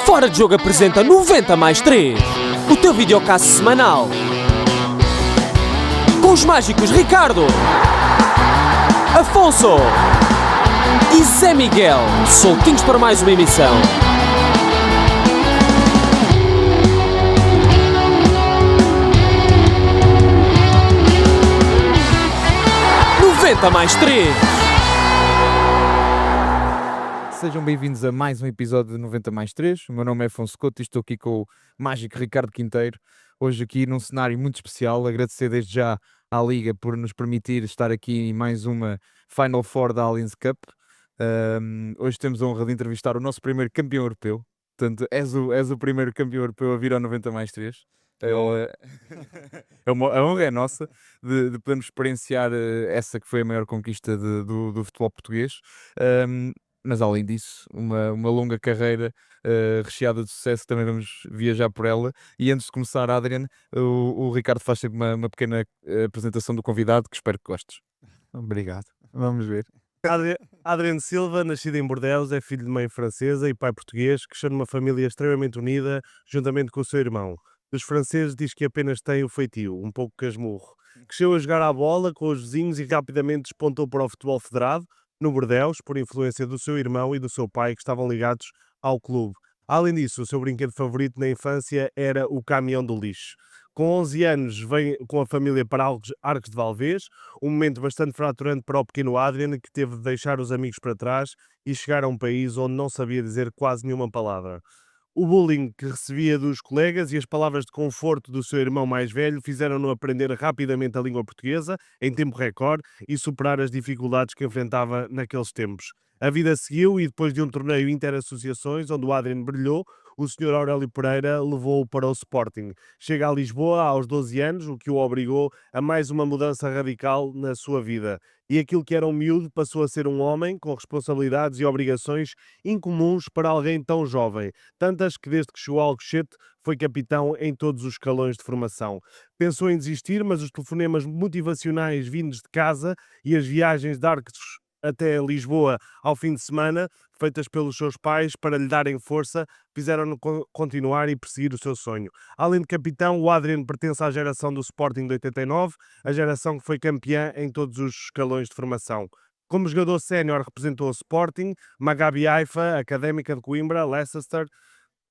Fora de Jogo apresenta 90 mais 3, o teu videocast semanal. Com os mágicos Ricardo, Afonso e Zé Miguel, soltinhos para mais uma emissão. Mais 3. Sejam bem-vindos a mais um episódio de 90 mais 3. O meu nome é Afonso Couto e estou aqui com o mágico Ricardo Quinteiro. Hoje aqui num cenário muito especial. Agradecer desde já à Liga por nos permitir estar aqui em mais uma Final Four da Allianz Cup. Hoje temos a honra de entrevistar o nosso primeiro campeão europeu. Portanto, és o primeiro campeão europeu a vir ao 90 mais 3. A honra é nossa de podermos experienciar essa que foi a maior conquista do futebol português. Mas além disso, uma longa carreira recheada de sucesso, também vamos viajar por ela. E antes de começar, Adrian, o Ricardo faz sempre uma pequena apresentação do convidado, que espero que gostes. Obrigado, vamos ver. Adriano Silva, nascido em Bordeaux, é filho de mãe francesa e pai português, cresceu numa família extremamente unida, juntamente com o seu irmão. Dos franceses diz que apenas tem o feitio, um pouco casmurro. Cresceu a jogar à bola com os vizinhos e rapidamente despontou para o futebol federado, no Bordeaux, por influência do seu irmão e do seu pai, que estavam ligados ao clube. Além disso, o seu brinquedo favorito na infância era o caminhão do lixo. Com 11 anos, vem com a família para Arcos de Valdevez, um momento bastante fraturante para o pequeno Adrian, que teve de deixar os amigos para trás e chegar a um país onde não sabia dizer quase nenhuma palavra. O bullying que recebia dos colegas e as palavras de conforto do seu irmão mais velho fizeram-no aprender rapidamente a língua portuguesa, em tempo recorde, e superar as dificuldades que enfrentava naqueles tempos. A vida seguiu e depois de um torneio inter-associações, onde o Adrian brilhou, o Sr. Aurélio Pereira levou-o para o Sporting. Chega a Lisboa aos 12 anos, o que o obrigou a mais uma mudança radical na sua vida. E aquilo que era um miúdo passou a ser um homem com responsabilidades e obrigações incomuns para alguém tão jovem. Tantas que desde que chegou ao Alcochete foi capitão em todos os escalões de formação. Pensou em desistir, mas os telefonemas motivacionais vindos de casa e as viagens de Arcos até Lisboa ao fim de semana, feitas pelos seus pais para lhe darem força, fizeram-no continuar e perseguir o seu sonho. Além de capitão, o Adrian pertence à geração do Sporting de 89, a geração que foi campeã em todos os escalões de formação. Como jogador sénior representou o Sporting, Maccabi Haifa, Académica de Coimbra, Leicester,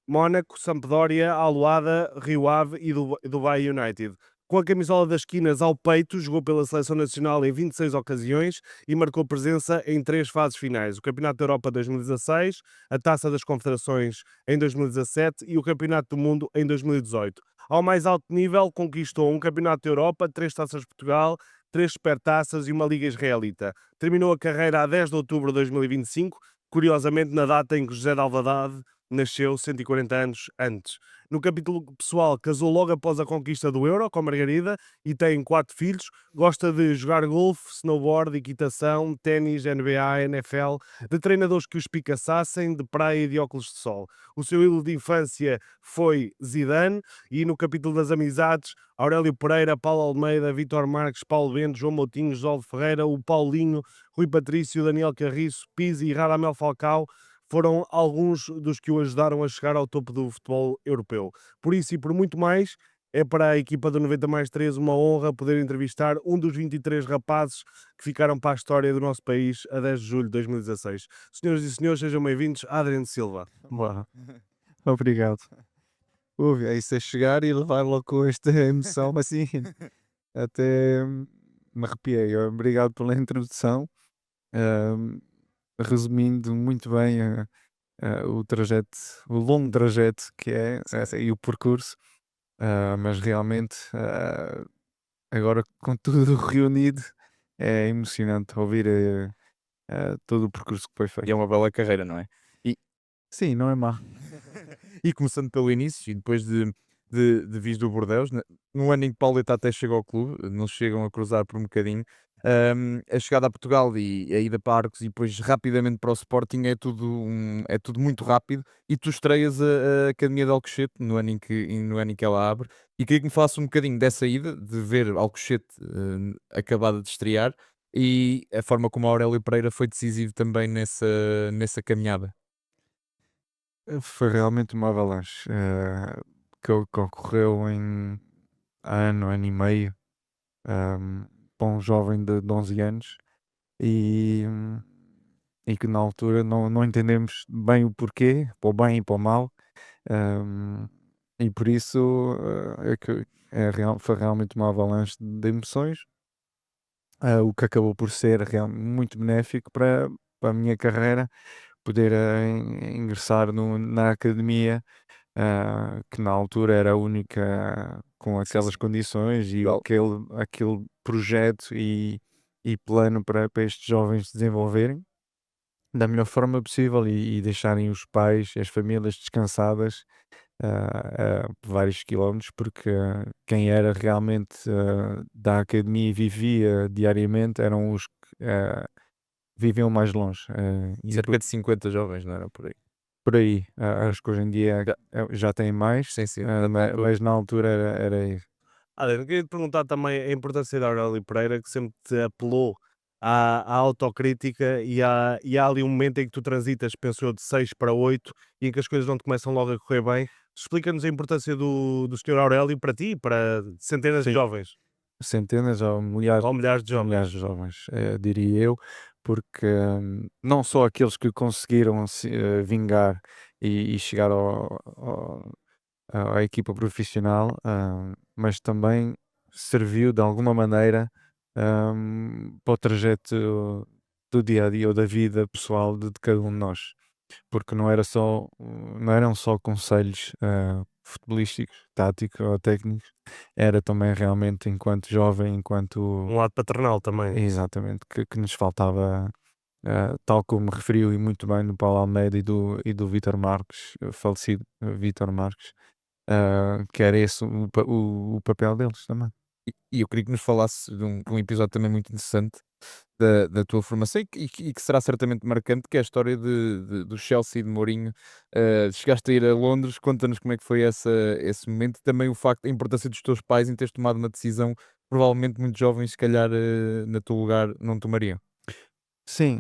Mónaco, Sampdoria, Aluada, Rio Ave e Dubai United. Com a camisola das esquinas ao peito, jogou pela Seleção Nacional em 26 ocasiões e marcou presença em 3 fases finais. O Campeonato da Europa 2016, a Taça das Confederações em 2017 e o Campeonato do Mundo em 2018. Ao mais alto nível, conquistou um Campeonato da Europa, 3 Taças de Portugal, 3 Supertaças e uma Liga Israelita. Terminou a carreira a 10 de outubro de 2025, curiosamente na data em que José de Alvalade nasceu 140 anos antes. No capítulo pessoal, casou logo após a conquista do Euro com Margarida e tem 4 filhos. Gosta de jogar golfe, snowboard, equitação, ténis, NBA, NFL, de treinadores que os picaçassem, de praia e de óculos de sol. O seu ídolo de infância foi Zidane e no capítulo das amizades, Aurélio Pereira, Paulo Almeida, Vítor Marques, Paulo Bento, João Moutinho, José Ferreira, o Paulinho, Rui Patrício, Daniel Carriço, Pizzi e Radamel Falcao foram alguns dos que o ajudaram a chegar ao topo do futebol europeu. Por isso e por muito mais, é para a equipa do 90 mais 3 uma honra poder entrevistar um dos 23 rapazes que ficaram para a história do nosso país a 10 de julho de 2016. Senhoras e senhores, sejam bem-vindos, Adriano Silva. Boa. Obrigado. Ouve, é isso, é chegar e levar logo com esta emoção, mas assim, até me arrepiei. Obrigado pela introdução. Resumindo muito bem o trajeto, o longo trajeto que é e o percurso, mas realmente agora com tudo reunido é emocionante ouvir todo o percurso que foi feito. E é uma bela carreira, não é? Sim, não é má. E começando pelo início, e depois de vires do Bordeaux, no ano em que Pauleta até chegou ao clube, não chegam a cruzar por um bocadinho, a chegada a Portugal e a ida para Arcos e depois rapidamente para o Sporting é tudo muito rápido, e tu estreias a Academia de Alcochete no ano em que ela abre, e queria que me falasse um bocadinho dessa ida, de ver Alcochete acabada de estrear, e a forma como a Aurélio Pereira foi decisivo também nessa caminhada. Foi realmente uma avalanche que ocorreu em ano e meio, ahm, para um jovem de 11 anos e, hum, e que na altura não entendemos bem o porquê, para o bem e para o mal, ahm, e por isso foi realmente uma avalanche de emoções, o que acabou por ser muito benéfico para a minha carreira, poder ingressar na academia, que na altura era a única com Sim, aquelas sim. condições e Igual. aquele projeto e plano para estes jovens desenvolverem da melhor forma possível e deixarem os pais e as famílias descansadas a vários quilómetros, porque quem era realmente da academia e vivia diariamente eram os que viviam mais longe. E Cerca de 50 jovens, não era por aí? por aí, acho que hoje em dia Já. já tem mais, Sim, sim. Na altura. mas na altura era isso. Eu queria te perguntar também a importância da Aurélio Pereira, que sempre te apelou à autocrítica e há ali um momento em que tu transitas, penso eu, de 6 para 8 e em que as coisas não te começam logo a correr bem. Explica-nos a importância do Sr. Aurélio para ti e para centenas de Sim, jovens centenas ou ou milhares de jovens. milhares de jovens, diria eu, porque não só aqueles que conseguiram vingar e chegar à equipa profissional, mas também serviu de alguma maneira para o trajeto do dia a dia ou da vida pessoal de cada um de nós, porque não eram só conselhos futebolísticos, táticos ou técnicos, era também realmente enquanto jovem, enquanto Um lado paternal também. exatamente que nos faltava. Tal como referiu e muito bem no Paulo Almeida e do Vítor Marques, falecido Vítor Marques, que era esse o papel deles também. E eu queria que nos falasses de um episódio também muito interessante da tua formação e que será certamente marcante, que é a história do Chelsea e de Mourinho. Chegaste a ir a Londres, conta-nos como é que foi esse momento e também o facto, a importância dos teus pais em teres tomado uma decisão que provavelmente muito jovens, se calhar, na teu lugar, não tomariam. Sim,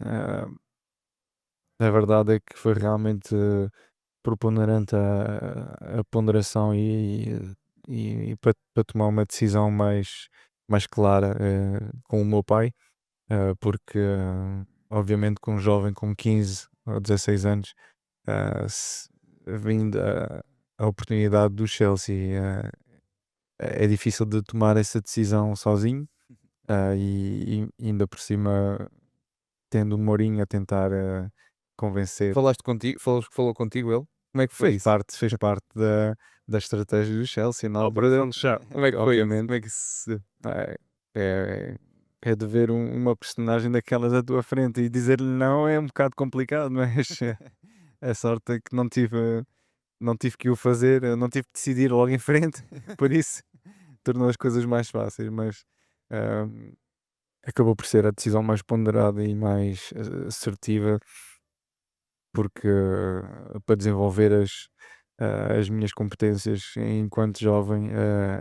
a verdade é que foi realmente preponderante a ponderação e para tomar uma decisão mais clara com o meu pai, porque obviamente com um jovem com 15 ou 16 anos, vindo a oportunidade do Chelsea, é difícil de tomar essa decisão sozinho, e ainda por cima tendo o Mourinho a tentar convencer. Falaste contigo, falou contigo ele? Como é que foi isso? Fez parte da estratégia do Chelsea na A altura operação dele. de chá. Como é que foi isso? Obviamente, Como é que isso... é, é, é de ver uma personagem daquelas à tua frente e dizer-lhe não é um bocado complicado, mas a sorte é que não tive que o fazer, não tive que decidir logo em frente, por isso tornou as coisas mais fáceis, mas ahm, acabou por ser a decisão mais ponderada e mais assertiva, porque para desenvolver as minhas competências enquanto jovem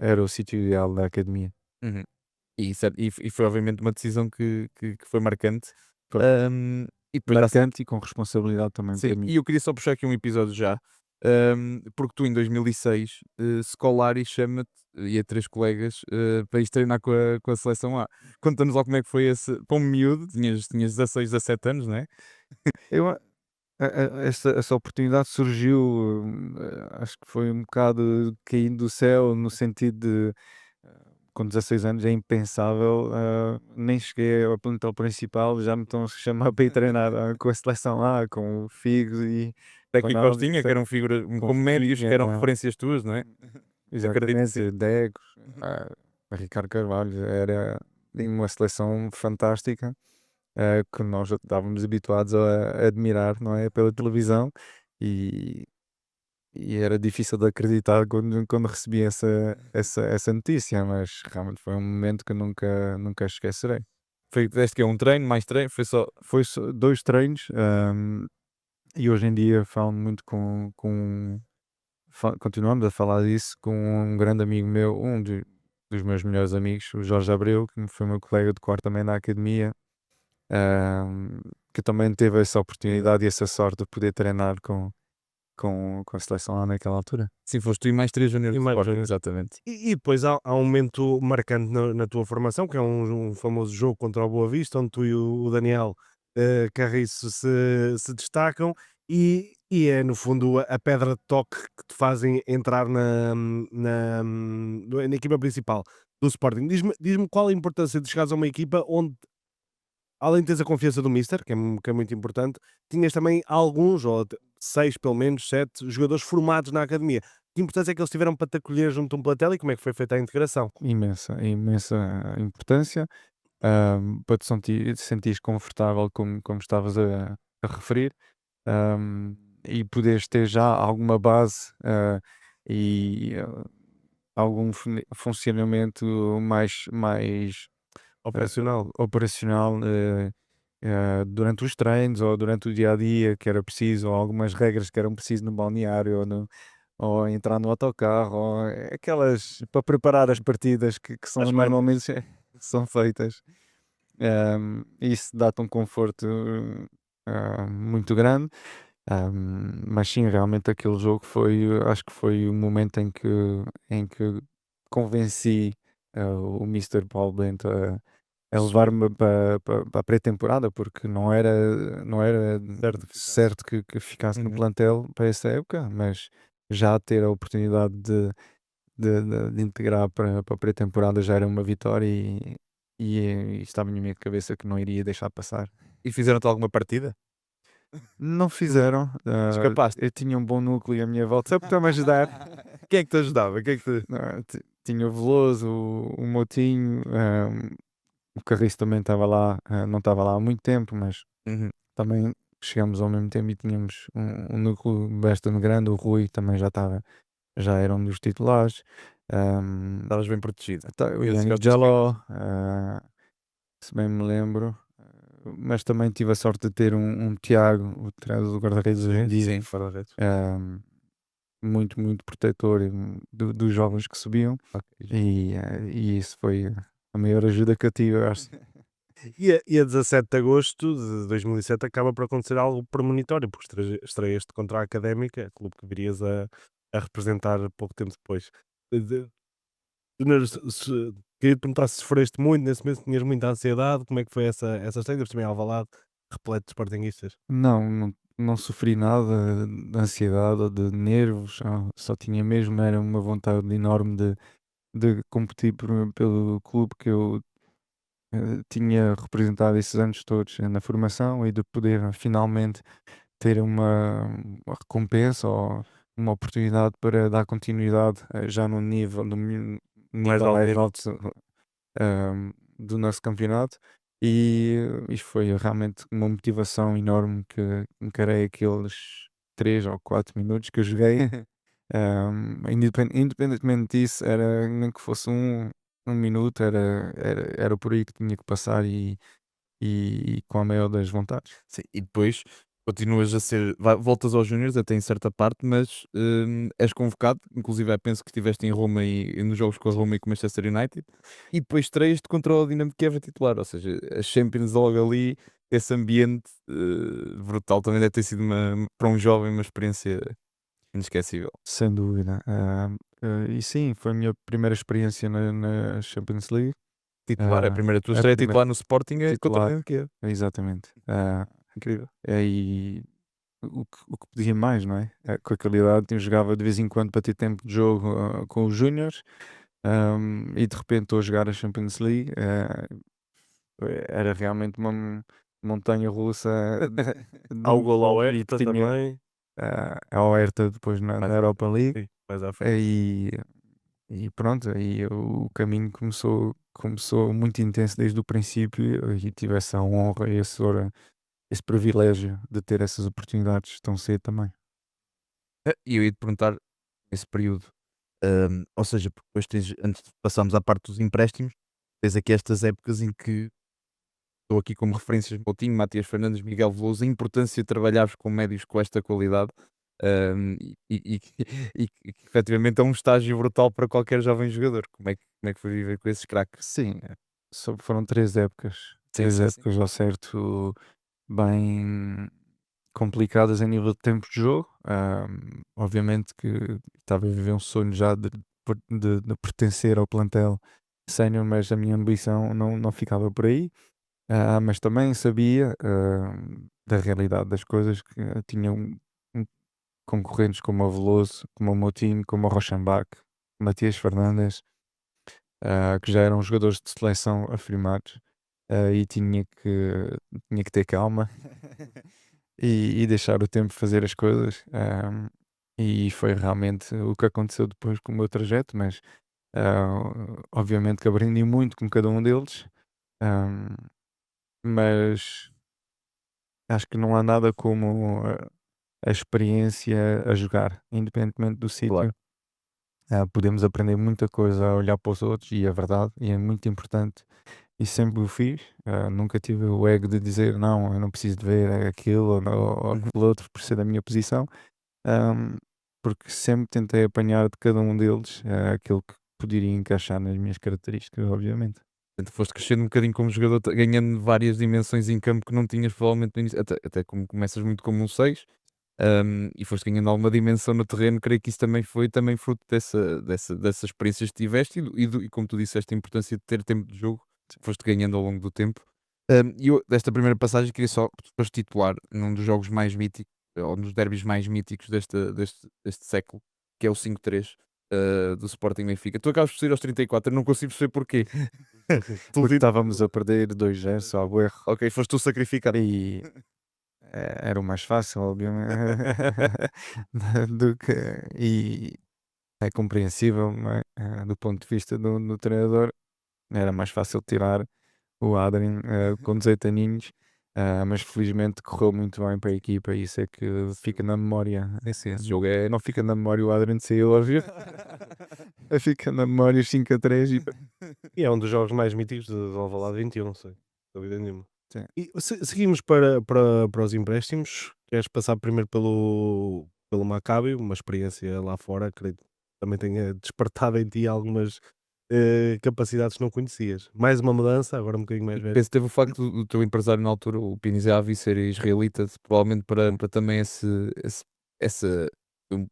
era o sítio ideal da academia. Uhum. E foi obviamente uma decisão que foi marcante. Foi E depois dá. marcante e com responsabilidade também Sim, para mim. e eu queria só puxar aqui um episódio já, porque tu em 2006, Scolari chama-te e a 3 colegas para ires treinar com a seleção A. Conta-nos lá como é que foi esse, para um miúdo, tinhas 16, 17 anos, não é? Eu, essa oportunidade surgiu, acho que foi um bocado caindo do céu, no sentido de, com 16 anos é impensável, nem cheguei ao plantel principal, já me estão a chamar para ir treinar com a seleção lá, com o Figo e Técnico Ronaldo, Costinha, que eram figuras com como médios, que Fitinha, eram referências tuas, não é? Acredito que sim. exatamente, Degos, Ricardo Carvalho, era uma seleção fantástica, que nós já estávamos habituados a admirar, não é, pela televisão e, e era difícil de acreditar quando recebi essa notícia, mas realmente foi um momento que nunca esquecerei. Foi, deste que é um treino, mais treino, foi só. Foi só 2 treinos, e hoje em dia falo muito continuamos a falar disso com um grande amigo meu, dos meus melhores amigos, o Jorge Abreu, que foi meu colega de quarto também na academia, ahm, que também teve essa oportunidade e essa sorte de poder treinar com a seleção lá naquela altura. Sim, foste tu e mais 3 júniores E do mais Sporting, júniores. exatamente. E depois há um momento marcante na tua formação, que é um famoso jogo contra o Boa Vista, onde tu e o Daniel Carriço se destacam, e é no fundo a pedra de toque que te fazem entrar na equipa principal do Sporting. Diz-me qual a importância de chegares a uma equipa onde, além de teres a confiança do Mister, que é muito importante, tinhas também alguns, ou 6 pelo menos, 7 jogadores formados na academia. Que importância é que eles tiveram para te acolher junto a um plantel e como é que foi feita a integração? Imensa importância, para te sentires confortável, como estavas a referir, ahm, e poderes ter já alguma base, e algum funcionamento mais operacional, durante os treinos ou durante o dia a dia que era preciso, ou algumas regras que eram preciso no balneário ou entrar no autocarro, ou aquelas para preparar as partidas que são As normalmente são feitas. Isso dá-te um conforto muito grande. Mas sim, realmente aquele jogo acho que foi o momento em que convenci o Mister Paulo Bento a levar-me para a pré-temporada, porque não era certo que ficasse no Uhum. plantel para essa época, mas já ter a oportunidade de integrar para a pré-temporada já era uma vitória e estava na minha cabeça que não iria deixar passar. E fizeram-te alguma partida? Não fizeram. Escapaste? Eu tinha um bom núcleo à minha volta, só para me ajudar. Quem é que te ajudava? Quem é que te... Tinha o Veloso, o Moutinho, o Carriço também estava lá, não estava lá há muito tempo, mas Uhum. também chegamos ao mesmo tempo e tínhamos um núcleo bastante grande. O Rui também já era um dos titulares. Estavas bem protegido. O Esses Yannick gostas de Jaló, se bem me lembro. Mas também tive a sorte de ter um Tiago, o treinador do guarda-redes, Dizem, guarda-redes. muito, muito protetor dos jovens que subiam, e isso foi a maior ajuda que eu tive, eu acho. E a 17 de agosto de 2007 acaba por acontecer algo premonitório, porque estreias-te contra a Académica, clube que virias a representar pouco tempo depois. De- Primeiro, queria te perguntar se sofreste muito nesse mês, se tinhas muita ansiedade, como é que foi essa estreia, depois também Alvalade, repleto de sportinguistas. Não sofri nada de ansiedade ou de nervos, só tinha mesmo, era uma vontade enorme de competir pelo clube que eu tinha representado esses anos todos na formação, e de poder finalmente ter uma recompensa ou uma oportunidade para dar continuidade, já no nível alto mais nível. alto, do nosso campeonato. E isto foi realmente uma motivação enorme que encarei aqueles 3 ou 4 minutos que eu joguei. Independentemente disso, era nem que fosse um minuto, era por aí que tinha que passar, e com a maior das vontades. Sim, e depois continuas a ser, voltas aos Júniores até em certa parte, mas és convocado, inclusive penso que estiveste em Roma e nos jogos com a Roma e com o Manchester United, e depois estreias-te contra o Dinamo de Kiev a titular, ou seja, a Champions logo ali, esse ambiente brutal, também deve ter sido para um jovem uma experiência inesquecível. Sem dúvida. E sim, foi a minha primeira experiência na Champions League. Titular, a tua A estreia primeira titular no Sporting é contra o titular, Dinamo de Kiev. exatamente. Incrível. E o que podia mais, não é? Com a qualidade, eu jogava de vez em quando para ter tempo de jogo com os Júniors, e de repente estou a jogar a Champions League. Era realmente uma montanha russa de Há o gol ao emoções, e Hertha tinha também. ao Hertha depois na Mais Europa League. sim, mais à frente. E pronto, aí o caminho começou muito intenso desde o princípio, e tive essa honra e esse privilégio de ter essas oportunidades tão cedo também. E eu ia te perguntar, nesse período, ou seja, porque depois tens, antes de passarmos à parte dos empréstimos, tens aqui estas épocas em que estou aqui como referências Moutinho, Matias Fernandes, Miguel Veloso, a importância de trabalhares com médios com esta qualidade, e que efetivamente é um estágio brutal para qualquer jovem jogador. Como é que foi viver com esses craques? Sim, foram 3 épocas, Sim, sim, sim. ao certo, bem, complicadas a nível de tempo de jogo. Obviamente que estava a viver um sonho já de pertencer ao plantel sénior, mas a minha ambição não ficava por aí. Mas também sabia da realidade das coisas, que tinha concorrentes como o Veloso, como o Moutinho, como o Rochenbach, Matias Fernandes, que já eram jogadores de seleção afirmados, e tinha que ter calma e deixar o tempo fazer as coisas. E foi realmente o que aconteceu depois com o meu trajeto, mas obviamente que aprendi muito com cada um deles. ahm, mas acho que não há nada como a experiência a jogar, independentemente do Claro. sítio. Podemos aprender muita coisa a olhar para os outros, e é verdade, e é muito importante, e sempre o fiz. Nunca tive o ego de dizer não, eu não preciso de ver aquilo ou Uhum. aquele outro por ser da minha posição, ahm, porque sempre tentei apanhar de cada um deles aquilo que poderia encaixar nas minhas características, obviamente. Portanto, foste crescendo um bocadinho como jogador, ganhando várias dimensões em campo que não tinhas provavelmente no início, até como começas muito como um 6, e foste ganhando alguma dimensão no terreno. Creio que isso também foi também fruto dessas experiências que tiveste e como tu disseste, a importância de ter tempo de jogo, foste ganhando ao longo do tempo. E eu, desta primeira passagem, queria só que tu foste titular num dos jogos mais míticos, ou nos derbys mais míticos deste século, que é o 5-3 do Sporting Benfica. Tu acabas por sair aos 34, eu não consigo perceber porquê. Porque estávamos a perder 2-0, salvo erro, Ok, foste tu sacrificado. e era o mais fácil, obviamente, do que, e é compreensível, não é? Do ponto de vista do treinador, era mais fácil tirar o Adrien com 18 aninhos, mas felizmente correu muito bem para a equipa, e isso é que fica na memória. Esse jogo não fica na memória o Adrien de sair, óbvio. Fica na memória os 5-3 E é um dos jogos mais míticos de Alvalade 21, sem dúvida nenhuma. Sim. E seguimos para os empréstimos. Queres passar primeiro pelo Maccabi, uma experiência lá fora, creio que também tenha despertado em ti algumas capacidades que não conhecias. Mais uma mudança, agora um bocadinho mais velho. Penso que teve o facto do teu empresário na altura, o Pini Zahavi, ser israelita, provavelmente para também essa. um-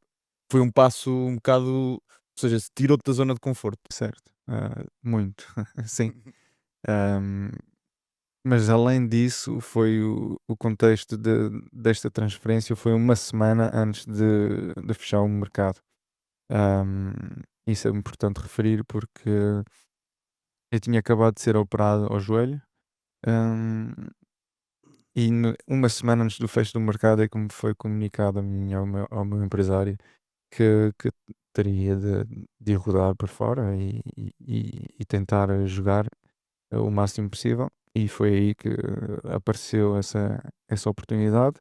Foi um passo um bocado. Ou seja, se tirou-te da zona de conforto. Certo, muito, sim. Ahm, mas além disso, foi o contexto desta transferência foi uma semana antes de fechar o mercado. Ahm, Isso é importante referir, porque eu tinha acabado de ser operado ao joelho, ahm, e uma semana antes do fecho do mercado é que me foi comunicado a mim, e ao meu empresário, que teria de ir rodar por fora e tentar jogar o máximo possível. E foi aí que apareceu essa oportunidade.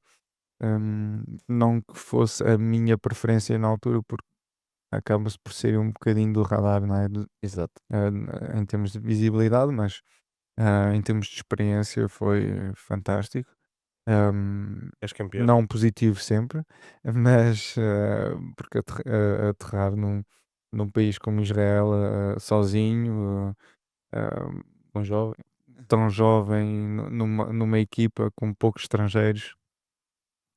Não que fosse a minha preferência na altura, porque acaba-se por ser um bocadinho do radar, não é? Exato. Em termos de visibilidade, mas em termos de experiência foi fantástico. És campeão. Não positivo sempre, mas porque aterrar num país como Israel sozinho, um jovem, tão jovem, numa equipa com poucos estrangeiros,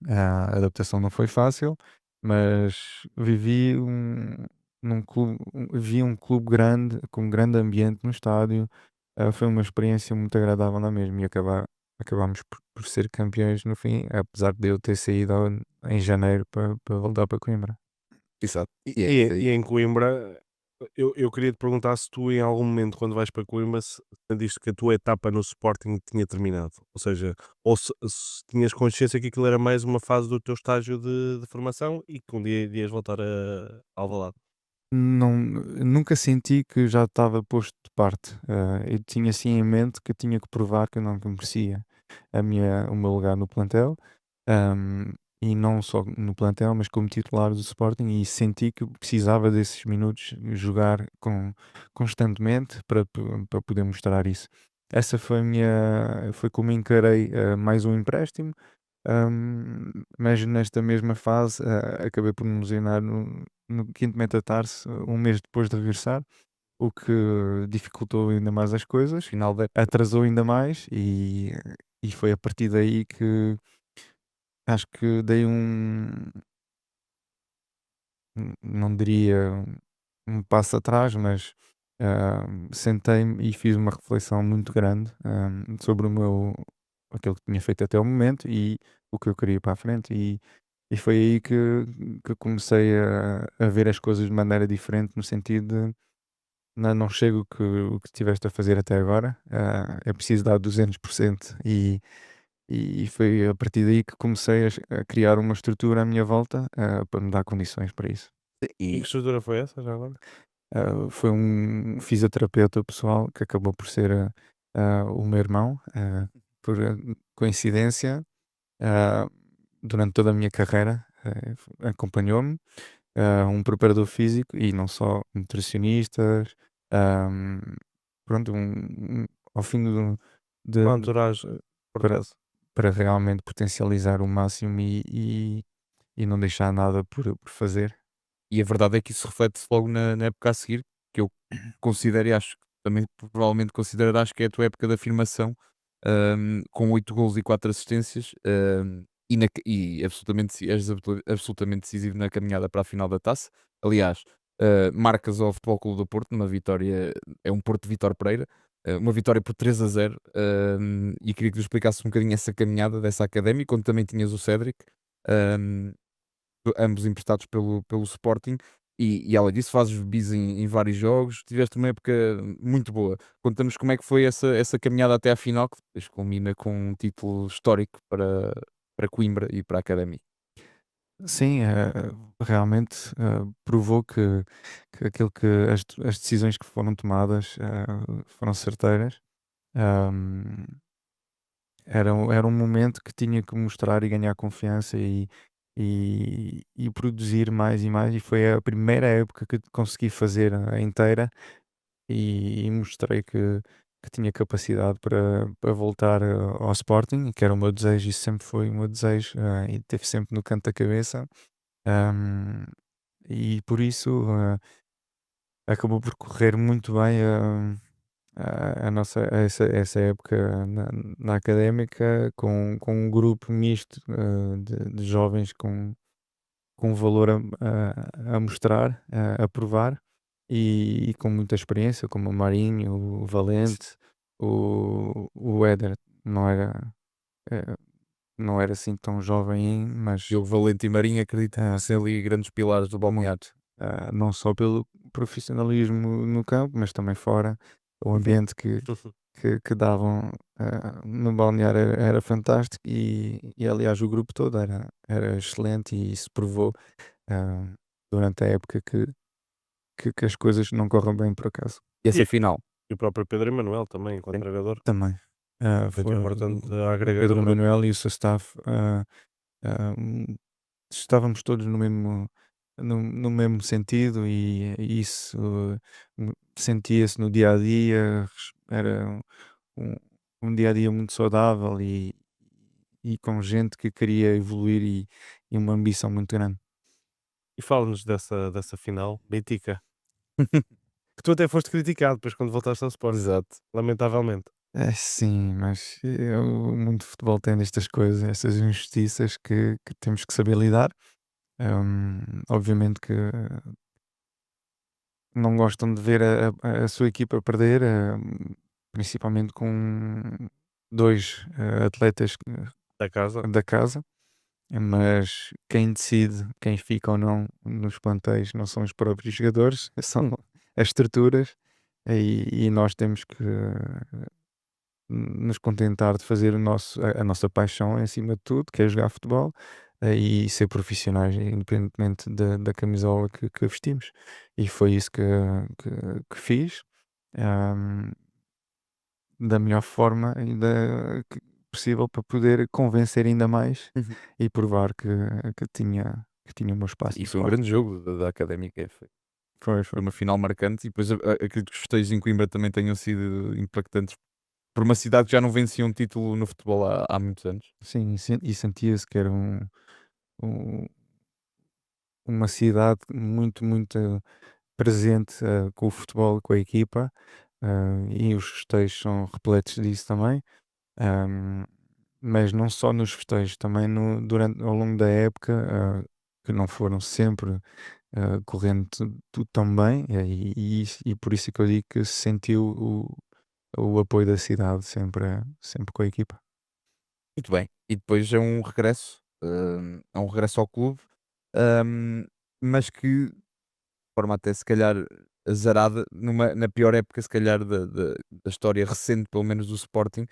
a adaptação não foi fácil, mas vi um clube grande, com um grande ambiente no estádio. Foi uma experiência muito agradável na mesma, e acabámos por ser campeões no fim, apesar de eu ter saído em janeiro para voltar para Coimbra. Exato. E em Coimbra, eu queria te perguntar se tu, em algum momento, quando vais para Coimbra, se sentiste que a tua etapa no Sporting tinha terminado. Ou seja, ou se tinhas consciência que aquilo era mais uma fase do teu estágio de formação e que um dia irias voltar a Alvalade. Não, nunca senti que já estava posto de parte. Eu tinha sim em mente que tinha que provar que eu não merecia o meu lugar no plantel, ahm, e não só no plantel, mas como titular do Sporting, e senti que precisava desses minutos, jogar constantemente para poder mostrar isso. Essa foi como encarei mais um empréstimo. Mas nesta mesma fase, acabei por me lesionar no quinto metatarso, um mês depois de regressar, o que dificultou ainda mais as coisas, Final da atrasou ainda mais, e foi a partir daí que acho que dei não diria um passo atrás, mas sentei-me e fiz uma reflexão muito grande sobre aquilo que tinha feito até o momento e o que eu queria para a frente. E foi aí que comecei a ver as coisas de maneira diferente, no sentido de não chega o que estiveste a fazer até agora, é preciso dar 200%. E foi a partir daí que comecei a criar uma estrutura à minha volta para me dar condições para isso. E que estrutura foi essa já agora? Foi um fisioterapeuta pessoal que acabou por ser o meu irmão, por coincidência, ah, durante toda a minha carreira, acompanhou-me, um preparador físico e não só nutricionistas, ahm, pronto, ao fim Uma de, entourage por para, acaso. para realmente potencializar o máximo e não deixar nada por fazer. E a verdade é que isso reflete-se logo na época a seguir, que eu considero e acho que também provavelmente considerarás que é a tua época de afirmação, com 8 golos e 4 assistências, e absolutamente, és absolutamente decisivo na caminhada para a final da taça. Aliás, marcas ao Futebol Clube do Porto, uma vitória, é um Porto de Vítor Pereira, uma vitória por 3-0, e queria que tu explicasse um bocadinho essa caminhada dessa académica, onde também tinhas o Cédric, hum, ambos emprestados pelo Sporting, e além disso fazes bis em vários jogos, tiveste uma época muito boa. Conta-nos como é que foi essa caminhada até à final, que depois culmina com um título histórico para Coimbra e para a Académica. Sim, realmente provou que aquilo que as decisões que foram tomadas foram certeiras. Ahm, era um momento que tinha que mostrar e ganhar confiança e produzir mais e mais. E foi a primeira época que consegui fazer inteira e mostrei que tinha capacidade para voltar ao Sporting, que era o meu desejo, isso sempre foi o meu desejo e esteve sempre no canto da cabeça. Ahm, e por isso acabou por correr muito bem essa época na académica, com um grupo misto de jovens com valor a mostrar, a provar e com muita experiência, como o Marinho, o Valente, o Éder, não era, eh, não era assim tão jovem, mas Diogo Valente e Marinho acredito ah, que ser ali grandes pilares do balneário. muito. Não só pelo profissionalismo no campo, mas também fora. O ambiente que davam no balneário era fantástico e aliás o grupo todo era excelente e isso provou ah, durante a época que as coisas não corram bem por acaso. E essa E final? e o próprio Pedro Emanuel também, enquanto Sim. treinador, Também muito foi importante o agrega no Pedro grupo. Manuel e o seu staff. Hum, Estávamos todos no mesmo sentido e isso sentia-se no dia a dia, era um, um dia a dia muito saudável e com gente que queria evoluir e uma ambição muito grande. E fala-nos dessa final mítica, que tu até foste criticado depois quando voltaste ao Sporting, Exato. lamentavelmente. É, sim, mas o mundo de futebol tem estas coisas, estas injustiças que temos que saber lidar. Obviamente que não gostam de ver a sua equipa perder, principalmente com dois atletas Da casa. da casa, mas quem decide quem fica ou não nos plantéis não são os próprios jogadores, são as estruturas, e nós temos que nos contentar de fazer a nossa paixão em cima de tudo, que é jogar futebol, e ser profissionais, independentemente da camisola que vestimos. E foi isso que fiz, ahm, da melhor forma possível para poder convencer ainda mais Uhum. e provar que tinha o meu espaço E no foi um Sporting. grande jogo da Académica. Foi, Foi foi. uma final marcante e depois acredito que os festejos em Coimbra também tenham sido impactantes por uma cidade que já não vencia um título no futebol há muitos anos. Sim, e sentia-se que era um- uma cidade muito, muito presente com o futebol, com a equipa, e os festejos são repletos disso também. Ahm, mas não só nos festejos, também ao longo da época, que não foram sempre correndo tudo tão bem, e por isso é que eu digo que se sentiu o apoio da cidade sempre com a equipa. Muito bem. E depois é um regresso ao clube, hum, mas que de forma até se calhar azarada, na pior época se calhar da história recente, pelo menos do Sporting,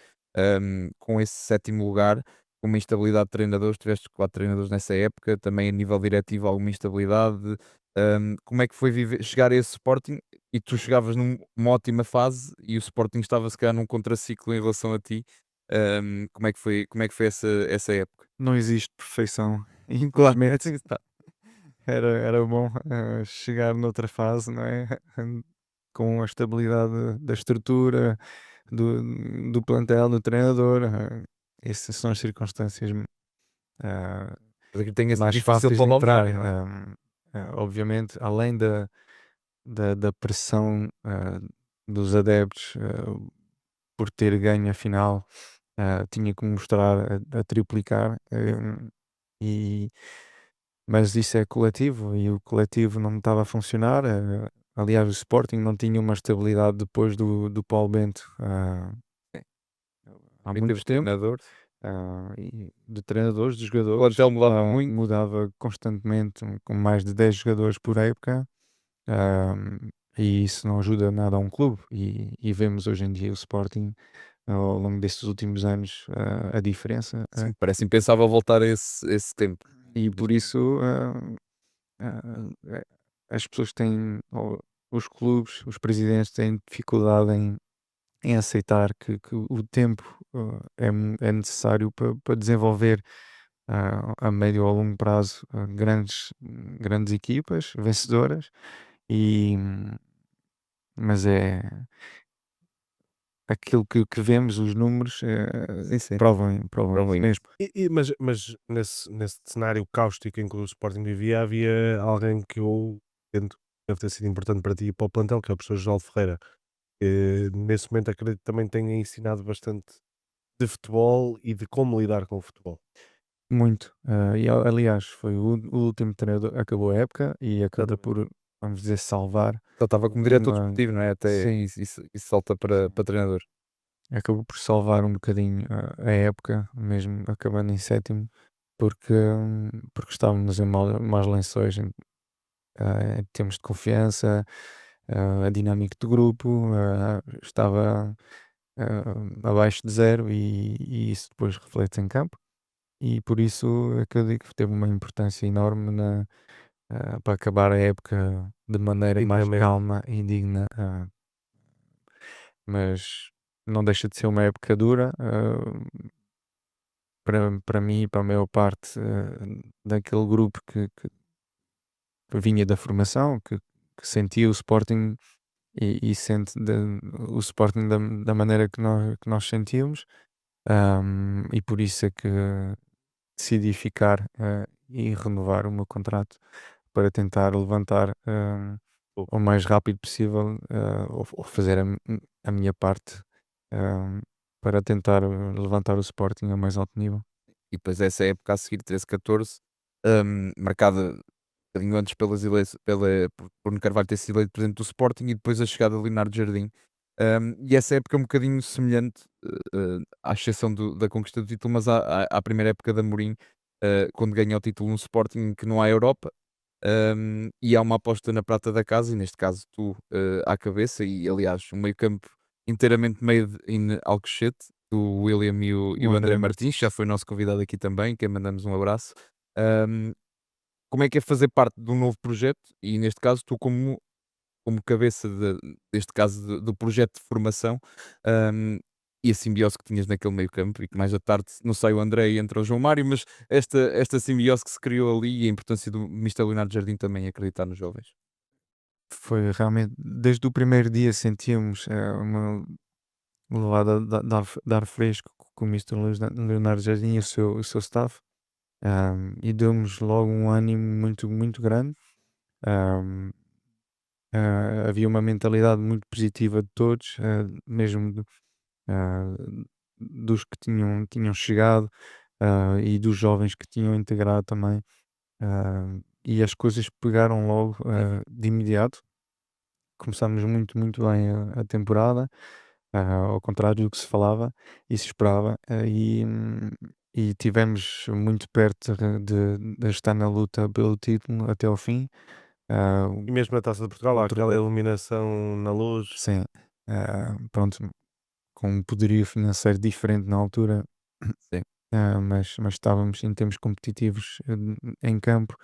com esse sétimo lugar, com uma instabilidade de treinadores, tiveste 4 treinadores nessa época, também a nível diretivo alguma instabilidade. Como é que foi chegar a esse Sporting e tu chegavas numa ótima fase e o Sporting estava se calhar num contraciclo em relação a ti? Como é que foi essa época? Não existe perfeição, Claro, infelizmente. está. Era bom chegar noutra fase, não é? Com a estabilidade da estrutura, do plantel, do treinador. Essas são as circunstâncias ah, Mas aquilo tenha sido mais difícil fáceis para o de entrar. Lobotka, não é? Obviamente, além da pressão dos adeptos por ter ganho a final, tinha que mostrar a triplicar. E, mas isso é coletivo e o coletivo não estava a funcionar. Aliás, o Sporting não tinha uma estabilidade depois do Paulo Bento há Em termos muito de tempo. treinador, E de treinadores, de o jogadores, plantel mudava muito. mudava constantemente, com mais de 10 jogadores por época. ah, e isso não ajuda nada a um clube. E vemos hoje em dia o Sporting, ao longo destes últimos anos, a diferença. Sim, parece impensável voltar a esse tempo. E por isso ah, eh, as pessoas têm, ou os clubes, os presidentes têm dificuldade em aceitar que o tempo é necessário para desenvolver a médio ou longo prazo grandes equipas vencedoras. E, mas é aquilo que vemos, os números Sim, sim. provam isso Provavelmente. mesmo. Mas nesse cenário cáustico em que o Sporting vivia, havia alguém que eu entendo que deve ter sido importante para ti e para o plantel, que é o professor João Ferreira, que nesse momento acredito que também tenha ensinado bastante de futebol e de como lidar com o futebol. Muito. Aliás, foi o último treinador, acabou a época e acabou Exatamente. por, vamos dizer, salvar Ele estava como diretor uma. desportivo, não é? Até Sim, isso salta para sim. treinador. Acabou por salvar um bocadinho a época, mesmo acabando em sétimo, porque estávamos em maus lençóis em termos de confiança, a dinâmica do grupo estava abaixo de zero, e isso depois reflete em campo. E por isso é que eu digo que teve uma importância enorme para acabar a época de maneira mais Dignamente. calma e digna. Mas não deixa de ser uma época dura. Para mim e para a maior parte daquele grupo que vinha da formação, que sentia o Sporting e sente o Sporting da maneira que nós sentíamos. E por isso é que decidi ficar e renovar o meu contrato para tentar levantar Pô, o mais rápido possível, ou fazer a minha parte um, para tentar levantar o Sporting ao mais alto nível. E depois essa época a seguir, 13-14, marcada um bocadinho antes por Bruno Carvalho ter sido eleito presidente do Sporting e depois a chegada de Leonardo Jardim. E essa época é um bocadinho semelhante, à exceção da conquista do título, mas à primeira época da Mourinho, quando ganha o título no Sporting, que não há Europa, e há uma aposta na prata da casa, e neste caso tu à cabeça, e aliás, um meio-campo inteiramente made in Alcochete, do William e o André Martins, já foi nosso convidado aqui também, quem mandamos um abraço. Um, Como é que é fazer parte de um novo projeto? E neste caso, tu, como cabeça deste caso do projeto de formação, um, e a simbiose que tinhas naquele meio campo, e que mais à tarde, não sei, o André e entra o João Mário, mas esta simbiose que se criou ali e a importância do Mister Leonardo Jardim também acreditar nos jovens. Foi realmente, desde o primeiro dia sentíamos uma levada de ar fresco com o Mr. Leonardo Jardim e o seu staff, e deu-nos logo um ânimo muito, muito grande. Um, havia uma mentalidade muito positiva de todos, mesmo dos que tinham chegado, e dos jovens que tinham integrado também. E as coisas pegaram logo, de imediato. Começámos muito, muito bem a temporada, ao contrário do que se falava e se esperava, e tivemos muito perto de estar na luta pelo título até ao fim. E mesmo na Taça de Portugal, há Outro- aquela eliminação na Luz. Sim, pronto, com um poderio financeiro diferente na altura, Sim. mas estávamos em termos competitivos, em campo,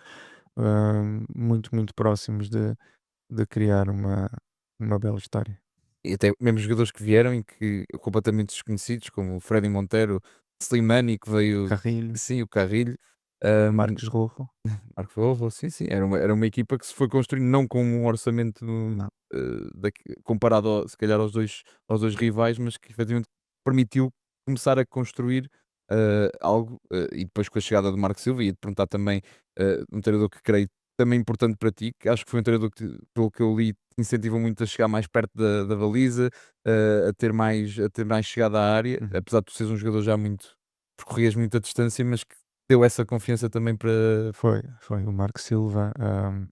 muito, muito próximos de criar uma bela história. E até mesmo jogadores que vieram e que completamente desconhecidos, como o Freddy Monteiro, Slimani, que veio, Carrilho, sim, o Carrilho, hum, Marcos Rojo, Marco Silva, sim, sim, era uma equipa que se foi construindo não com um orçamento não. comparado se calhar aos dois rivais, mas que efetivamente permitiu começar a construir algo, e depois com a chegada do Marco Silva, ia te perguntar também, um treinador que creio também importante para ti, que acho que foi um treinador que, pelo que eu li, te incentivou muito a chegar mais perto da baliza, a ter mais chegada à área, Uhum. apesar de tu seres um jogador já muito, percorrias muita distância, mas que deu essa confiança também para. Foi o Marco Silva,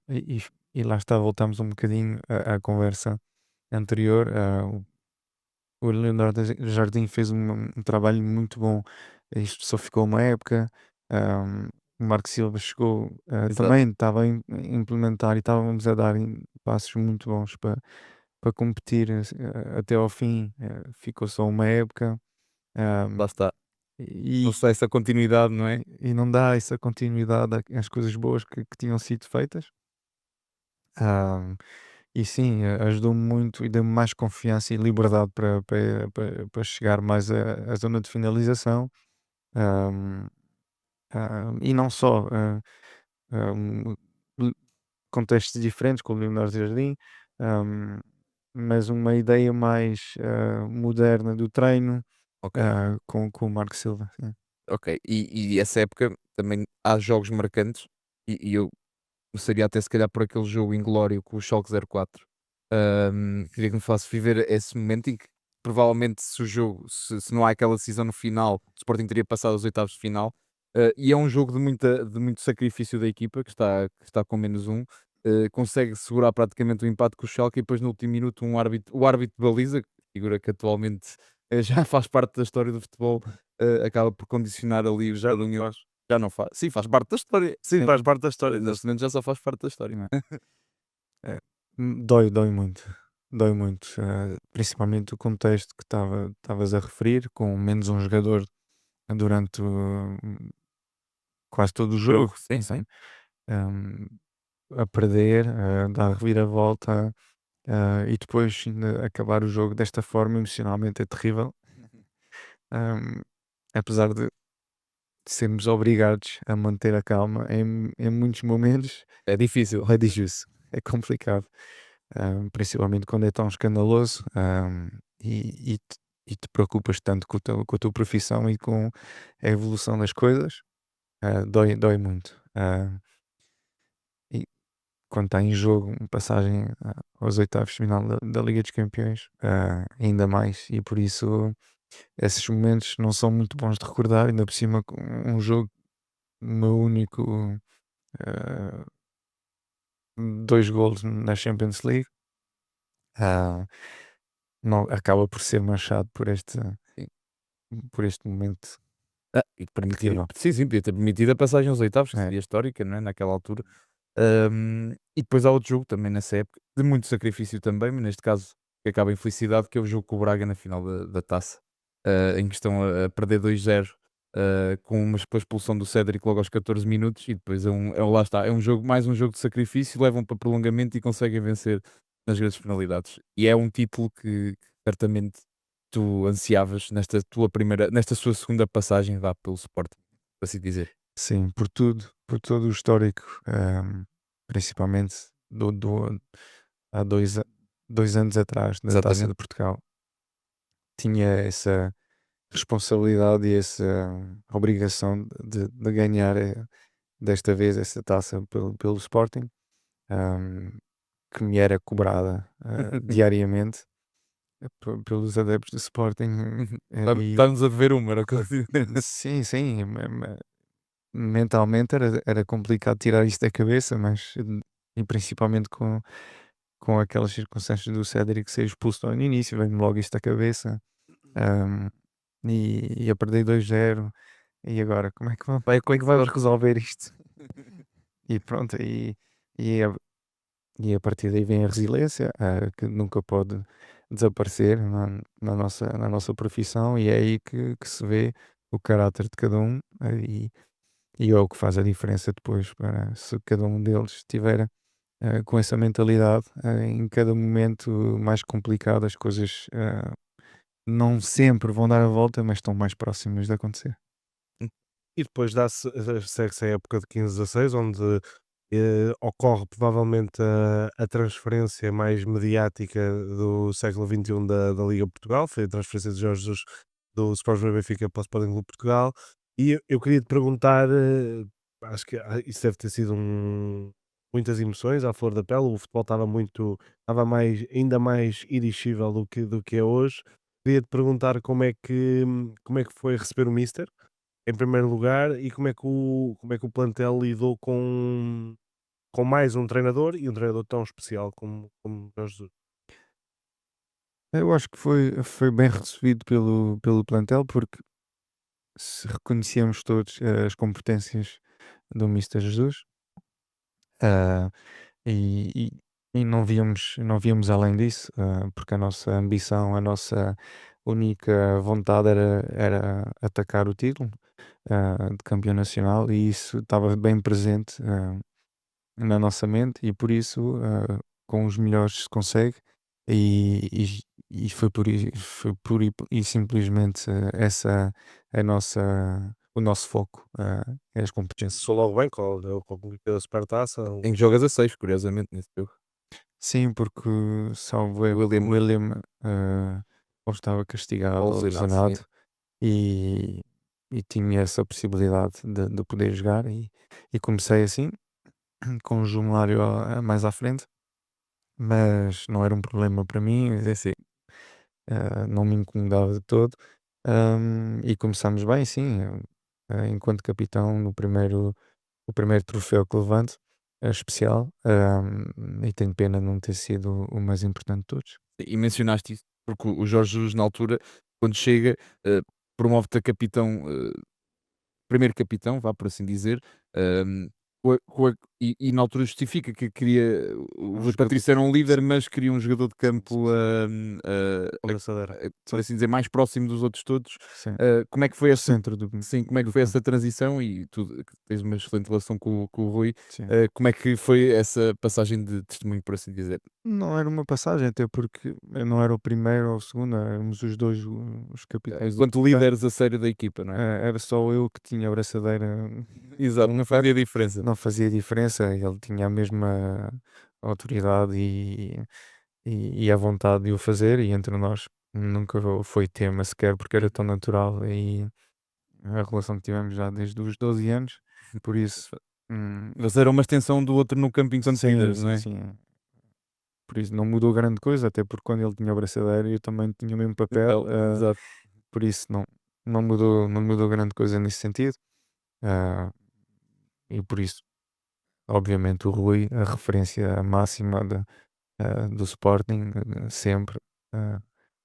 e lá está, voltamos um bocadinho à conversa anterior. O Leonardo Jardim fez um trabalho muito bom. Isto só ficou uma época. O Marco Silva chegou, Exato. também estava a implementar e estávamos a dar passos muito bons para competir, até ao fim. Ficou só uma época. Lá ahm, está. Não e, sei essa continuidade, não é? e não dá essa continuidade às coisas boas que tinham sido feitas. Ah, e sim, ajudou-me muito e deu-me mais confiança e liberdade para chegar mais à zona de finalização. Ahm, e não só, ahm, l- contextos diferentes com o Leonardo Jardim, ahm, mas uma ideia mais moderna do treino, Ok, com o Marco Silva. Sim. ok. E essa época também há jogos marcantes e eu começaria até se calhar por aquele jogo inglório com o Schalke 04. Queria que me faça viver esse momento em que provavelmente se o jogo, se não há aquela decisão no final, o Sporting teria passado aos oitavos de final. E é um jogo de muito sacrifício da equipa que está com -1. Consegue segurar praticamente o empate com o Schalke e depois no último minuto o árbitro de baliza, figura que atualmente já faz parte da história do futebol, acaba por condicionar ali o Já não jogadinho. faz. Já não faz. Sim, faz parte da história. Sim, faz parte da história. Neste momento já só faz parte da história, não é? É, dói muito. Dói muito, principalmente o contexto que estavas a referir, com menos um jogador durante quase todo o jogo, Sim, sim. hum, a perder, a dar reviravolta, e depois ainda acabar o jogo desta forma, emocionalmente é terrível. Hum, Apesar de sermos obrigados a manter a calma em muitos momentos, É difícil. é difícil, é complicado. Principalmente quando é tão escandaloso, e te preocupas tanto com a tua profissão e com a evolução das coisas, dói muito. E quando está em jogo uma passagem, aos oitavos de final da Liga dos Campeões, ainda mais, e por isso esses momentos não são muito bons de recordar, ainda por cima com um jogo, o meu único, ah, 2 golos na Champions League. Ah, não, acaba por ser manchado Sim. por este momento E que permitir, terrível. sim, sim, podia ter permitido a passagem aos oitavos, que É, seria histórica, não é? Naquela altura. E depois há outro jogo também nessa época, de muito sacrifício também, mas neste caso que acaba em felicidade, que é o jogo com o Braga na final da taça, em que estão a perder 2-0, com uma expulsão do Cédric logo aos 14 minutos, e depois lá está, é mais um jogo de sacrifício, levam para prolongamento e conseguem vencer nas grandes penalidades. E é um título que certamente tu ansiavas nesta sua segunda passagem vá pelo Sporting, por assim dizer. sim, por todo o histórico, principalmente há 2 anos atrás, da Taça Exatamente. de Portugal, tinha essa responsabilidade e essa obrigação de ganhar, desta vez essa taça pelo Sporting, hum, que me era cobrada, diariamente. pelos adeptos do Sporting. E Está-nos a dever uma, era o que eu dizia. sim, sim, mentalmente era complicado tirar isto da cabeça, mas e principalmente com aquelas circunstâncias do Cédric ser expulso no início, vem-me logo isto da cabeça. Ahm, e a perder 2-0. E agora, como é que vamos resolver isto? E pronto, e, a, e a partir daí vem a resiliência, que nunca pode desaparecer na nossa profissão, e é aí que se vê o caráter de cada um, e é o que faz a diferença depois, para se cada um deles estiver com essa mentalidade, em cada momento mais complicado, as coisas não sempre vão dar a volta, mas estão mais próximas de acontecer. E depois segue-se a época de 15-16, onde ocorre provavelmente a transferência mais mediática do século XXI da Liga Portugal, foi a transferência de Jorge Jesus do Sporting Benfica para o Sporting Clube Portugal. E eu queria te perguntar, acho que isso deve ter sido muitas emoções à flor da pele, o futebol estava ainda mais irascível do que é hoje. Queria te perguntar como é que foi receber o Mister, em primeiro lugar, e como é que o plantel lidou com mais um treinador e um treinador tão especial como Jorge Jesus. Eu acho que foi bem recebido pelo plantel, porque se reconhecemos todos as competências do Mister Jesus, ah, e, e- e não víamos além disso, porque a nossa ambição, a nossa única vontade era atacar o título de campeão nacional, e isso estava bem presente na nossa mente, e por isso com os melhores se consegue, e foi pura e simplesmente essa a nossa, o nosso foco, é as competências. Começou logo bem com a conquista da Supertaça. Em que jogas a 6, curiosamente, nesse jogo. Sim, porque salvo erro, William. William ou estava castigado Ou ou lesionado, lesionado, sim. e tinha essa possibilidade de poder jogar, e comecei assim, com o João Mário mais à frente, mas não era um problema para mim, é assim, não me incomodava de todo. E começámos bem, sim, enquanto capitão, o primeiro troféu que levanto é especial, e tenho pena de não ter sido o mais importante de todos. E mencionaste isso, porque o Jorge Jesus, na altura, quando chega, promove-te a capitão, primeiro capitão, vá por assim dizer, hum, e na altura justifica que queria. O Rui Patrício era um líder, mas queria um jogador de campo, Abraçadeira. por assim dizer, mais próximo dos outros todos. Sim, Como é que foi essa? centro do Sim, como é que do foi campo. essa transição? E tu que tens uma excelente relação com o Rui, Sim. como é que foi essa passagem de testemunho, por assim dizer? Não era uma passagem, até porque eu não era o primeiro ou o segundo, éramos os dois os capitães do Enquanto líderes a sério da equipa, não é? era só eu que tinha a braçadeira. Exato, não fazia diferença. Não fazia diferença, ele tinha a mesma autoridade e a vontade de o fazer, e entre nós nunca foi tema sequer, porque era tão natural, e a relação que tivemos já desde os 12 anos, por isso. Eles eram uma extensão do outro no campo enquanto Sim, líderes, não é? sim. Por isso não mudou grande coisa, até porque quando ele tinha o braçadeiro eu também tinha o mesmo papel, Exato. por isso não mudou grande coisa nesse sentido. ah, e por isso, obviamente, o Rui, a referência máxima do Sporting, sempre,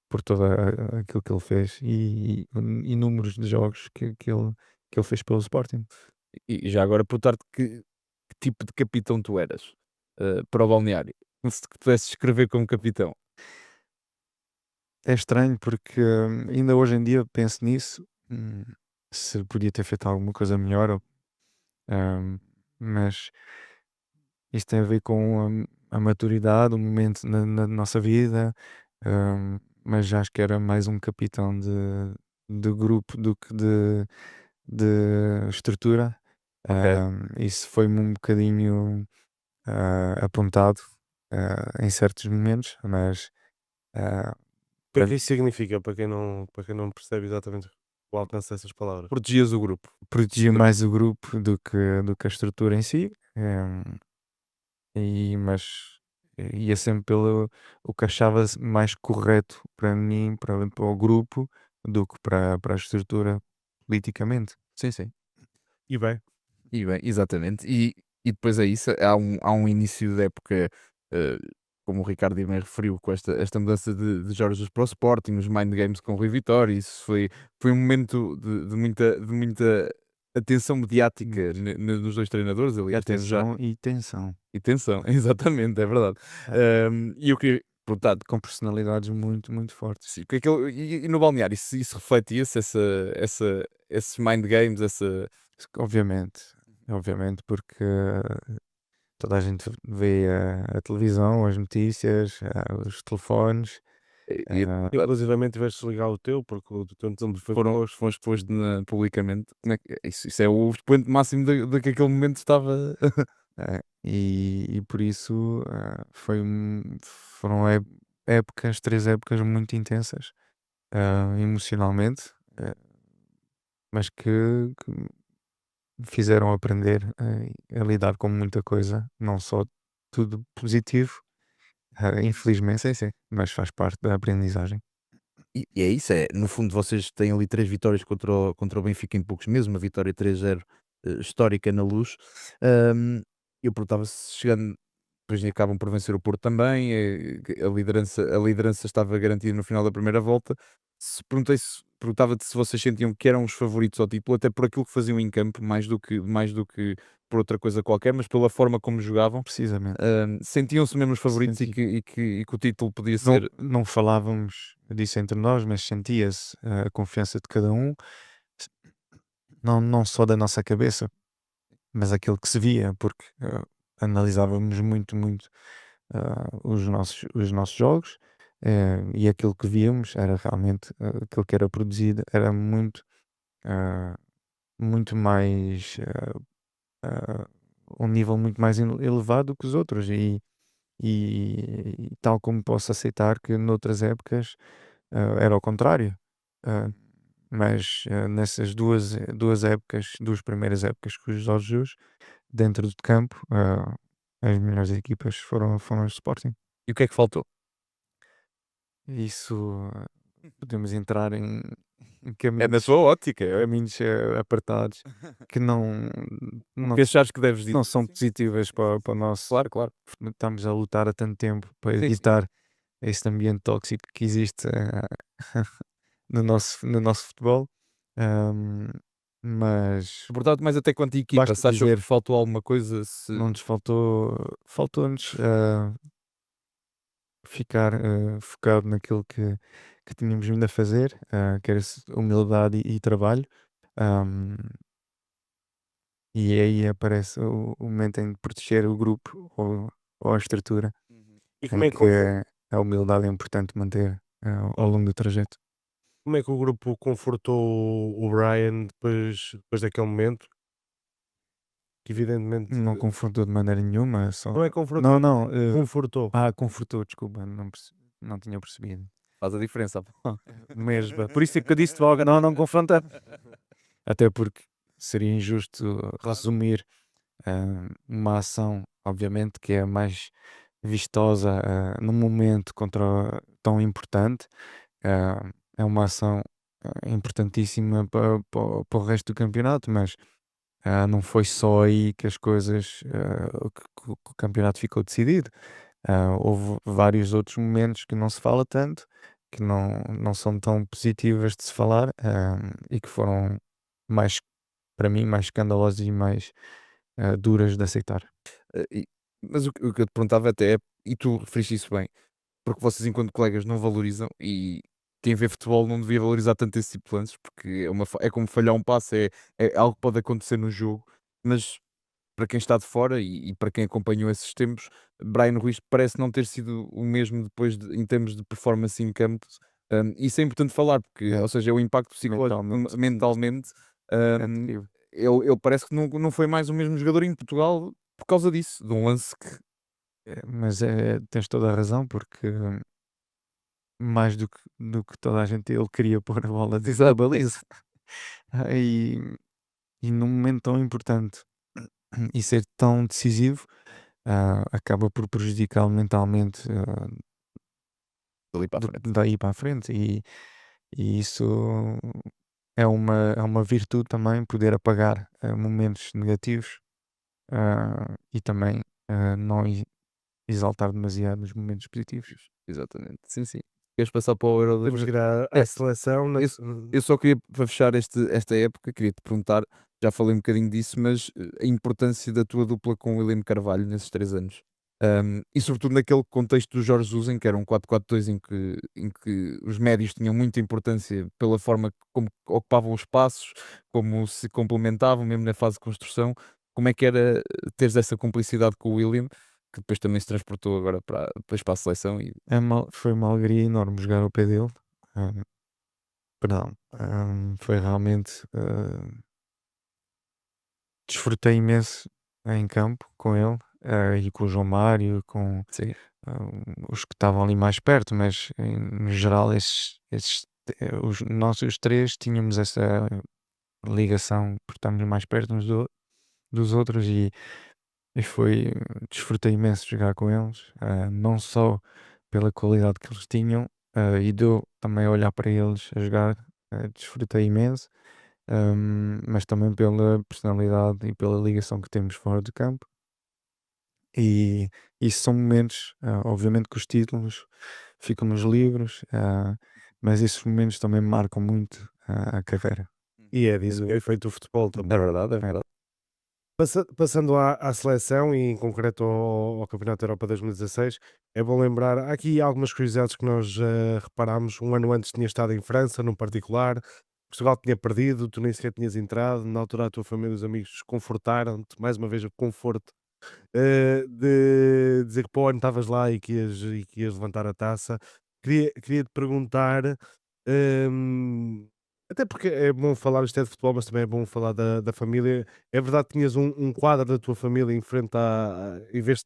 por todo aquilo que ele fez, e inúmeros de jogos que ele fez pelo Sporting. E já agora perguntar-te que tipo de capitão tu eras, para o balneário? Se te pudesses descrever como capitão. É estranho porque ainda hoje em dia penso nisso, se podia ter feito alguma coisa melhor, mas isto tem a ver com a maturidade, o momento na nossa vida, mas acho que era mais um capitão de grupo do que de estrutura. Isso foi-me um bocadinho apontado em certos momentos, mas O que é que isso significa para quem não percebe exatamente o alcance dessas palavras? Protegias o grupo. protegia mais o grupo do que a estrutura em si. Mas ia sempre pelo o que achava mais correto para mim, para o grupo, do que para a estrutura politicamente. Sim. E bem, E bem, exatamente. E depois é isso, há um início de época, eh, como o Ricardo bem referiu, com esta mudança de Jorge Jesus para o Sporting, os Mind Games com o Rui Vitória, isso foi um momento de muita atenção mediática nos dois treinadores, aliás, temos já. E tensão, E tensão, exatamente, é verdade. E eu queria perguntar, com personalidades muito, muito fortes. sim, que aquele, e no balneário, isso refletia-se, esses Mind Games, essa. Obviamente, porque toda a gente vê a televisão, as notícias, os telefones. E, inclusivamente tiveste de ligar o teu, porque o teu nome foi foram expostos publicamente. Como é isso é o expoente máximo de que aquele momento estava. E por isso foram épocas, 3 épocas muito intensas, emocionalmente, mas que me fizeram aprender a lidar com muita coisa, não só tudo positivo, infelizmente, Sim. mas faz parte da aprendizagem. E é isso, no fundo vocês têm ali 3 vitórias contra o Benfica em poucos meses, uma vitória 3-0, histórica na Luz. Eu perguntava se chegando, depois acabam por vencer o Porto também, que a liderança estava garantida no final da primeira volta. Perguntava-te se vocês sentiam que eram os favoritos ao título, até por aquilo que faziam em campo, mais do que por outra coisa qualquer, mas pela forma como jogavam. Precisamente. Sentiam-se mesmo os favoritos Senti. e que o título podia Não, ser. não falávamos disso entre nós, mas sentia-se a confiança de cada um, s- não só da nossa cabeça, mas aquilo que se via, porque analisávamos muito, muito os nossos jogos, e aquilo que víamos era realmente aquilo que era produzido, era muito, ah, muito mais, um nível muito mais elevado que os outros, e tal como posso aceitar que noutras épocas era ao contrário. Ah, mas nessas duas épocas, 2 primeiras épocas com o Jorge Jesus, dentro de campo, as melhores equipas foram os Sporting. E o que é que faltou? Isso podemos entrar em É na caminhos, tua ótica, caminhos apertados que não, que achares que deves dizer. não são positivas para o nosso. Claro. Estamos a lutar há tanto tempo para Sim. evitar este ambiente tóxico que existe no nosso futebol. Mas Portanto, mais até quanto a equipa, basta se achou dizer, que faltou alguma coisa, se. não nos faltou-nos ficar focado naquilo que tínhamos vindo a fazer, que era humildade e trabalho. ahm, e aí aparece o momento em proteger o grupo ou a estrutura, e em que a humildade é importante manter ao longo do trajeto. como é que o grupo confortou o Brian depois daquele momento? Que evidentemente Não confrontou de maneira nenhuma, só. não é confrontou, Não, confortou. confortou, desculpa, não tinha percebido. Faz a diferença. Mesmo, por isso é que eu disse logo, não confronta. Até porque seria injusto resumir uma ação, obviamente, que é a mais vistosa num momento tão importante. É uma ação importantíssima para o resto do campeonato, mas não foi só aí que as coisas, que o campeonato ficou decidido. Houve vários outros momentos que não se fala tanto, que não são tão positivas de se falar, e que foram mais, para mim, mais escandalosas e mais duras de aceitar. Mas o que eu te perguntava até é, e tu referiste isso bem, porque vocês, enquanto colegas, não valorizam e quem vê futebol não devia valorizar tanto esse tipo de lances, porque é como falhar um passe, é algo que pode acontecer no jogo, mas para quem está de fora e para quem acompanhou esses tempos, Brian Ruiz parece não ter sido o mesmo depois em termos de performance em campo. Isso é importante falar, porque, ou seja, é o impacto psicológico mentalmente. É hum, terrível. ele parece que não foi mais o mesmo jogador em Portugal por causa disso, de um lance que. Mas tens toda a razão, porque mais do que toda a gente, ele queria pôr a bola dentro da baliza. E num momento tão importante e ser tão decisivo, acaba por prejudicá-lo mentalmente Ali para a frente. daí para a frente. E isso é uma virtude também, poder apagar momentos negativos e também não exaltar demasiado os momentos positivos. Exatamente. Sim, sim. Queres passar para o Euro Temos que 2000? ir à É, seleção. eu só queria, para fechar esta época, queria te perguntar, já falei um bocadinho disso, mas a importância da tua dupla com o William Carvalho nesses 3 anos. E sobretudo naquele contexto do Jorge Jesus, em que era um 4-4-2, em que os médios tinham muita importância pela forma como ocupavam os espaços, como se complementavam, mesmo na fase de construção. Como é que era teres essa cumplicidade com o William, que depois também se transportou agora depois para a seleção? E Foi uma alegria enorme jogar ao pé dele. Ah, perdão. Foi realmente. Desfrutei imenso em campo com ele e com o João Mário, com sim, ah, os que estavam ali mais perto, mas em geral, nós os três tínhamos essa ligação por estarmos mais perto dos outros e desfrutei imenso jogar com eles, não só pela qualidade que eles tinham, e deu também a olhar para eles a jogar, desfrutei imenso, mas também pela personalidade e pela ligação que temos fora de campo. E isso são momentos, obviamente que os títulos ficam nos livros, mas esses momentos também marcam muito a carreira. E é disso que é feito o futebol também. é verdade, é verdade. Passando à seleção e em concreto ao Campeonato da Europa 2016, é bom lembrar, há aqui algumas curiosidades que nós reparámos. Um ano antes tinha estado em França, num particular, Portugal tinha perdido, tu nem sequer tinhas entrado, na altura a tua família e os amigos confortaram-te, mais uma vez o conforto de dizer que para o ano estavas lá e que ias levantar a taça. Queria te perguntar, hum, até porque é bom falar, isto é de futebol, mas também é bom falar da família. É verdade que tinhas um quadro da tua família em frente em vez de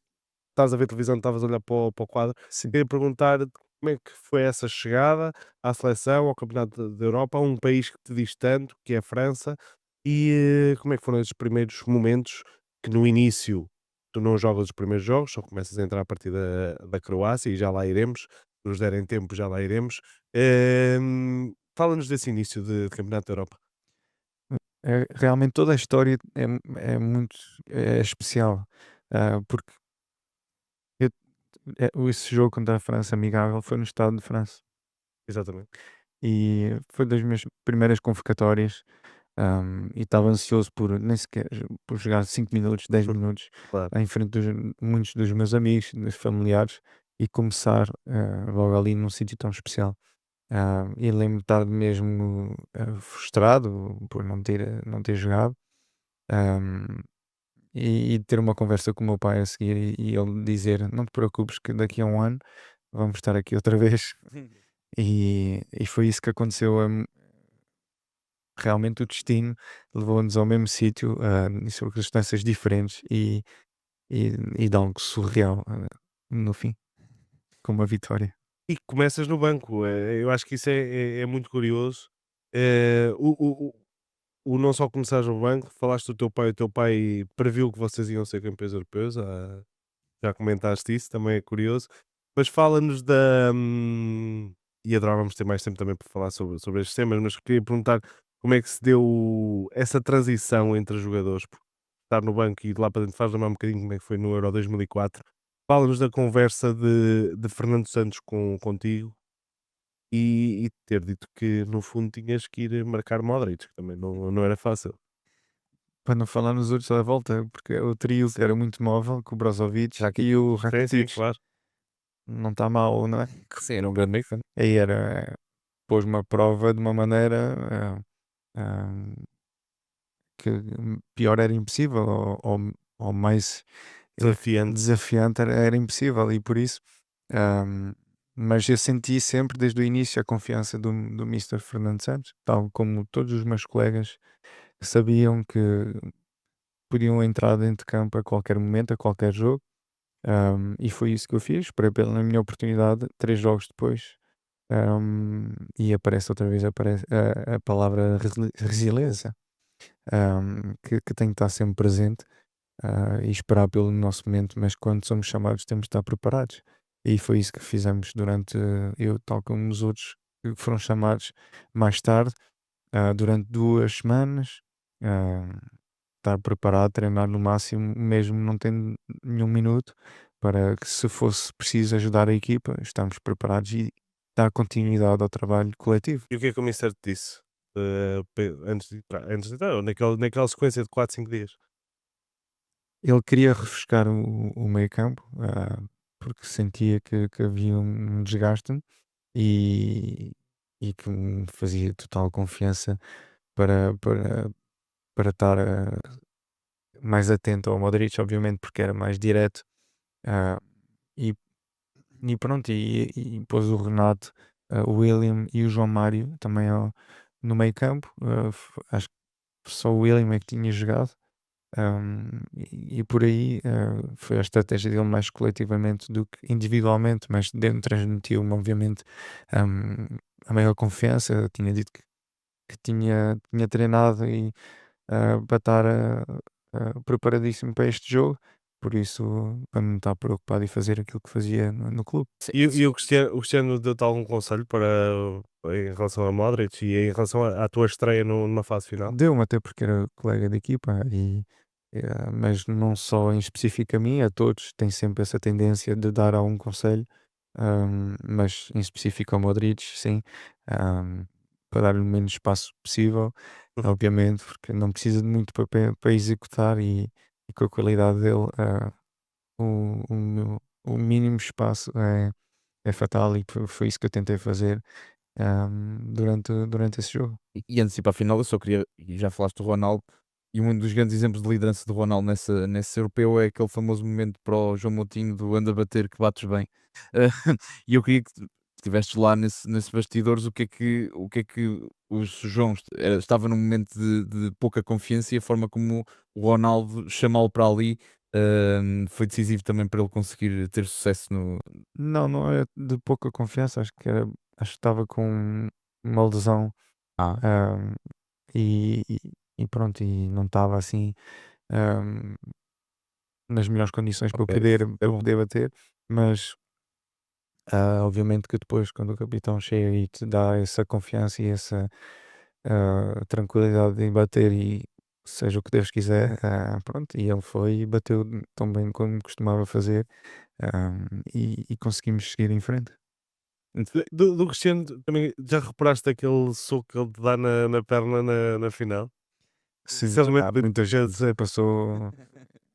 estás a ver televisão, estavas a olhar para o quadro. Sim. Queria perguntar como é que foi essa chegada à seleção, ao Campeonato da Europa, a um país que te diz tanto, que é a França, e como é que foram esses primeiros momentos que no início tu não jogas os primeiros jogos, só começas a entrar a partir da Croácia e já lá iremos, se nos derem tempo já lá iremos. Fala-nos desse início de Campeonato da Europa. Realmente toda a história é muito especial, porque eu esse jogo contra a França amigável foi no estado de França Exatamente. e foi das minhas primeiras convocatórias, e estava ansioso por nem sequer por jogar 5 minutos, 10 minutos Claro. em frente dos muitos dos meus amigos, dos familiares e começar, logo ali num sítio tão especial. E lembro-me de estar mesmo, frustrado por não ter jogado, hum, e ter uma conversa com o meu pai a seguir e ele dizer: "Não te preocupes que daqui a um ano vamos estar aqui outra vez". E foi isso que aconteceu, realmente o destino levou-nos ao mesmo sítio, em circunstâncias diferentes e dá algo surreal, no fim, com uma vitória. E começas no banco, eu acho que isso é muito curioso. Eh, o, o, não só começares no banco, falaste do teu pai, o teu pai previu que vocês iam ser campeões europeus, já comentaste isso, também é curioso. Mas fala-nos e adorávamos ter mais tempo também para falar sobre estes temas, mas queria perguntar como é que se deu essa transição entre os jogadores, porque estar no banco e ir lá para dentro faz lembrar um bocadinho como é que foi no Euro 2004. Fala-nos da conversa de Fernando Santos contigo e ter dito que no fundo tinhas que ir marcar Modric, que também não era fácil. Para não falar nos outros à volta, porque o trio era muito móvel, com o Brozovic e o Sim, sim, Rakitic. claro. Não está mal, não é? Sim, era um grande meio fã. Aí pôs-me à prova de uma maneira que pior era impossível, ou mais Desafiante. desafiante era impossível, e por isso, ahm, mas eu senti sempre desde o início a confiança do Mister Fernando Santos, tal como todos os meus colegas sabiam que podiam entrar dentro de campo a qualquer momento, a qualquer jogo. E foi isso que eu fiz, esperei pela minha oportunidade, 3 jogos depois, e aparece outra vez a palavra resiliência, que tem que estar sempre presente, e esperar pelo nosso momento, mas quando somos chamados temos de estar preparados. E foi isso que fizemos durante, eu tal como os outros que foram chamados mais tarde, durante 2 semanas, ah, estar preparado, treinar no máximo, mesmo não tendo nenhum minuto, para que se fosse preciso ajudar a equipa, estamos preparados e dar continuidade ao trabalho coletivo. E o que é que o Mister te disse? Antes de entrar, ou naquela sequência de 4, 5 dias? Ele queria refrescar o meio campo, porque sentia que havia um desgaste e, e que me fazia total confiança para, para, para estar mais atento ao Modric, obviamente, porque era mais direto. ah, e, e pronto, e pôs o Renato, o William e o João Mário também no meio campo. Acho que só o William é que tinha jogado. E por aí foi a estratégia dele mais coletivamente do que individualmente, mas dentro transmitiu-me, obviamente, a maior confiança. Tinha dito que tinha treinado e para estar preparadíssimo para este jogo, por isso, para não estar preocupado e fazer aquilo que fazia no clube. Sim, E o Cristiano deu-te algum conselho em relação a Modric e em relação à tua estreia numa fase final? Deu-me até porque era colega de equipa, mas não só em específico a mim, a todos, tem sempre essa tendência de dar algum conselho, mas em específico ao Modric, sim, ahm, para dar-lhe o menos espaço possível, obviamente, porque não precisa de muito para executar e com a qualidade dele, o mínimo espaço é fatal e foi isso que eu tentei fazer durante esse jogo. E antes de ir para a final, eu só queria, e já falaste do Ronaldo, e um dos grandes exemplos de liderança do Ronaldo nesse europeu é aquele famoso momento para o João Moutinho do anda a bater que bates bem. Eh, E eu queria que tu estivesses lá nesse bastidores, o que é que os João estava num momento de pouca confiança e a forma como o Ronaldo chamá-lo para ali foi decisivo também para ele conseguir ter sucesso no. Não, não é de pouca confiança, acho que estava com uma lesão, Ah, ahm, e pronto, e não estava assim, ahm, nas melhores condições para eu ok. poder, É bom. bater, mas obviamente que depois, quando o capitão chega e te dá essa confiança e essa tranquilidade de bater e seja o que Deus quiser, pronto, e ele foi e bateu tão bem como costumava fazer, e conseguimos seguir em frente. Do Cristiano, também já reparaste aquele soco que ele te dá na perna na final? Sim, Isso é um momento muito muita marcante. gente passou,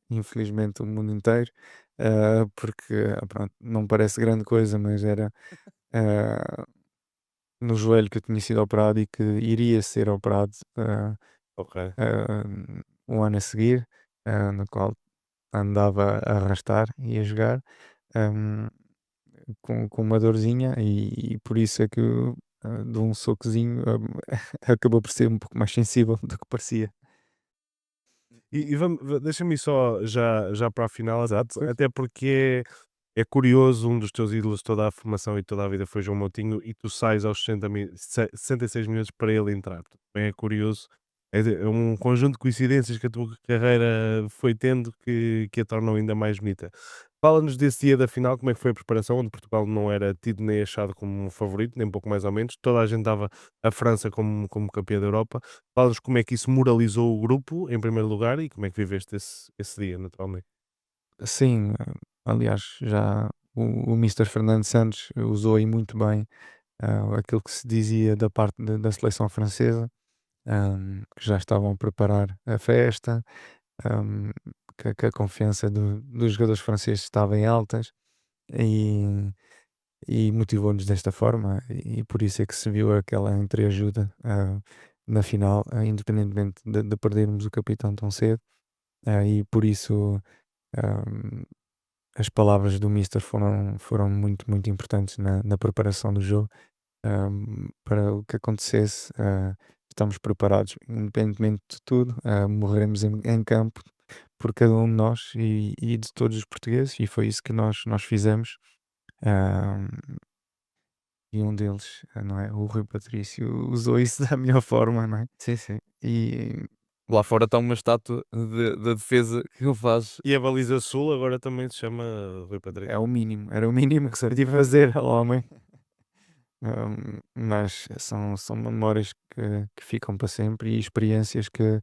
infelizmente, o mundo inteiro, porque, pronto, não parece grande coisa, mas era ah, no joelho que eu tinha sido operado e que iria ser operado Ok. ah, um ano a seguir, no qual andava a arrastar e a jogar, ahm, com uma dorzinha, e por isso é que de um socozinho acabou por ser um pouco mais sensível do que parecia. E deixa-me ir só já para a final, Exato. até porque é curioso, um dos teus ídolos de toda a formação e toda a vida foi João Moutinho e tu sais aos 66 minutos para ele entrar. Portanto, também é curioso, é um conjunto de coincidências que a tua carreira foi tendo que a tornam ainda mais bonita. Fala-nos desse dia da final, como é que foi a preparação, onde Portugal não era tido nem achado como um favorito, nem pouco mais ou menos. Toda a gente dava a França como campeã da Europa. Fala-nos como é que isso moralizou o grupo, em primeiro lugar, e como é que viveste esse dia, naturalmente. Sim, aliás, já o Mister Fernando Santos usou aí muito bem aquilo que se dizia da parte da seleção francesa, que já estavam a preparar a festa, ahm, que a confiança dos jogadores franceses estava em altas e, e motivou-nos desta forma, e por isso é que se viu aquela entreajuda na final, independentemente de perdermos o capitão tão cedo, e por isso. ahm, as palavras do Mister foram muito, muito importantes na preparação do jogo, para o que acontecesse. Estamos preparados, independentemente de tudo. Morreremos em campo por cada um de nós e de todos os portugueses, e foi isso que nós fizemos. ah, e um deles, não é? O Rui Patrício usou isso da melhor forma, não é? Sim, sim. E Lá fora está uma estátua da defesa que ele faz. E a baliza sul agora também se chama Rui Patrício. É o mínimo, era o mínimo que se devia fazer ao homem. Mas são memórias que ficam para sempre e experiências que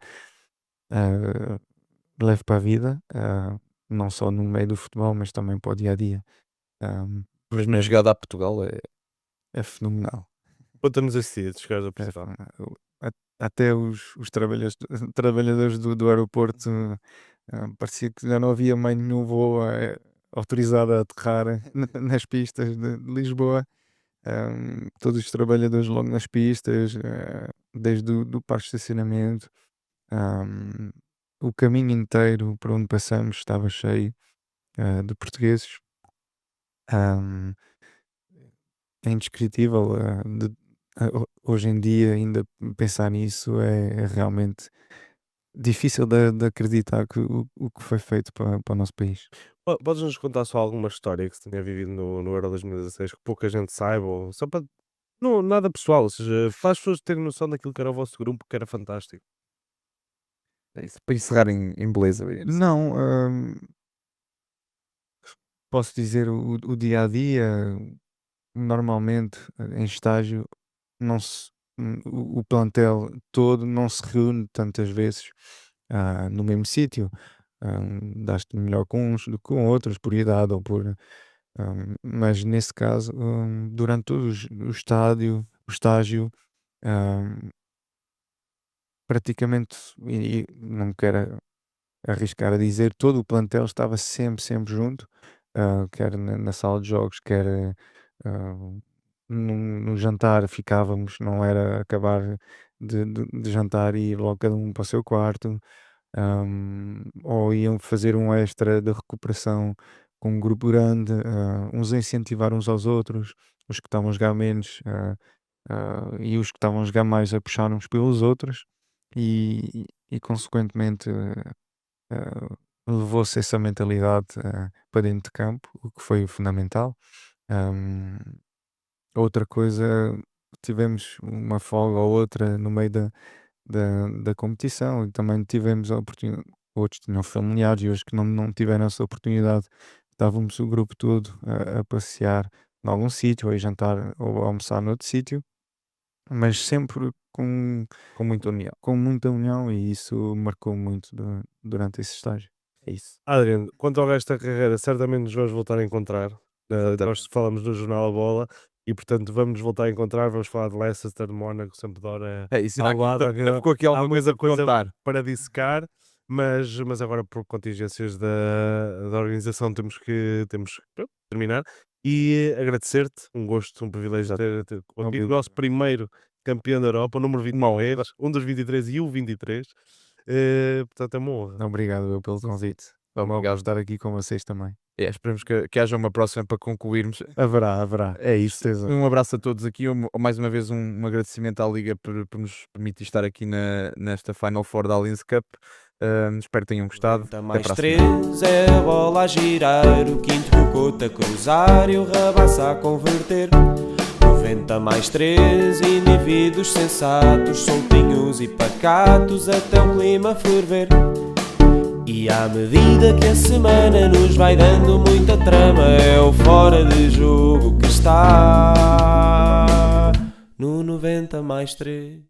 levo para a vida, não só no meio do futebol, mas também para o dia a dia. Mas na jogada a Portugal É fenomenal. Conta-nos esse dia de chegares a É Portugal. fenomenal. Até os trabalhadores do aeroporto parecia que já não havia mais nenhum voo autorizado a aterrar nas pistas de Lisboa. Todos os trabalhadores logo nas pistas, desde o parque de estacionamento, o caminho inteiro por onde passamos estava cheio de portugueses. É indescritível. Hoje em dia, ainda pensar nisso é realmente difícil de acreditar que o que foi feito para o nosso país. Podes-nos contar só alguma história que se tenha vivido no Euro 2016 que pouca gente saiba, ou só para. Não, nada pessoal, ou seja, faz as pessoas terem noção daquilo que era o vosso grupo, que era fantástico. é isso, para encerrar em beleza. Não, posso dizer o dia a dia, normalmente em estágio, não se, o plantel todo não se reúne tantas vezes no mesmo sítio. Dás-te melhor com uns do que com outros, por idade ou por. Mas nesse caso, durante todo o estágio, praticamente, e não me quero arriscar a dizer, todo o plantel estava sempre junto, quer na sala de jogos, quer no jantar ficávamos, não era acabar de jantar e ir logo cada um para o seu quarto, ou iam fazer um extra de recuperação com um grupo grande, uns a incentivar uns aos outros, os que estavam a jogar menos, e os que estavam a jogar mais a puxar uns pelos outros, e consequentemente levou-se essa mentalidade para dentro de campo, o que foi fundamental. Outra coisa, tivemos uma folga ou outra no meio da competição e também tivemos a oportunidade, outros tinham familiares e os que não tiveram essa oportunidade, estávamos o grupo todo a passear em algum sítio, ou a jantar ou a almoçar noutro sítio, mas sempre Com muita união. com muita união, e isso marcou muito durante esse estágio. É isso. Adriano, quanto ao resto da carreira, certamente nos vamos voltar a encontrar. Nós falamos no Jornal A Bola e, portanto, vamos nos voltar a encontrar. Vamos falar de Leicester, de Mónaco, Sampdoria, É isso. Almada. Ficou aqui Há alguma muita coisa contar. para dissecar, mas agora por contingências da organização temos que pronto, terminar. E agradecer-te, um gosto, um privilégio ter contigo. O nosso primeiro campeão da Europa, o número 23, um dos 23 e o 23. Portanto, é uma honra. Obrigado eu pelo convite. Vamos Obrigado. estar aqui com vocês também. Esperemos que haja uma próxima para concluirmos. Haverá. É isso. Certeza. Um abraço a todos aqui. Mais uma vez um agradecimento à Liga por nos permitir estar aqui nesta Final Four da Allianz Cup. Espero que tenham gostado. Até Mais para a semana. 3 é a bola a girar, o quinto Cocoto a cruzar e o Rabaça a converter. 90 mais 3, indivíduos sensatos, soltinhos e pacatos até o clima ferver. E à medida que a semana nos vai dando muita trama, é o fora de jogo que está no 90 mais 3.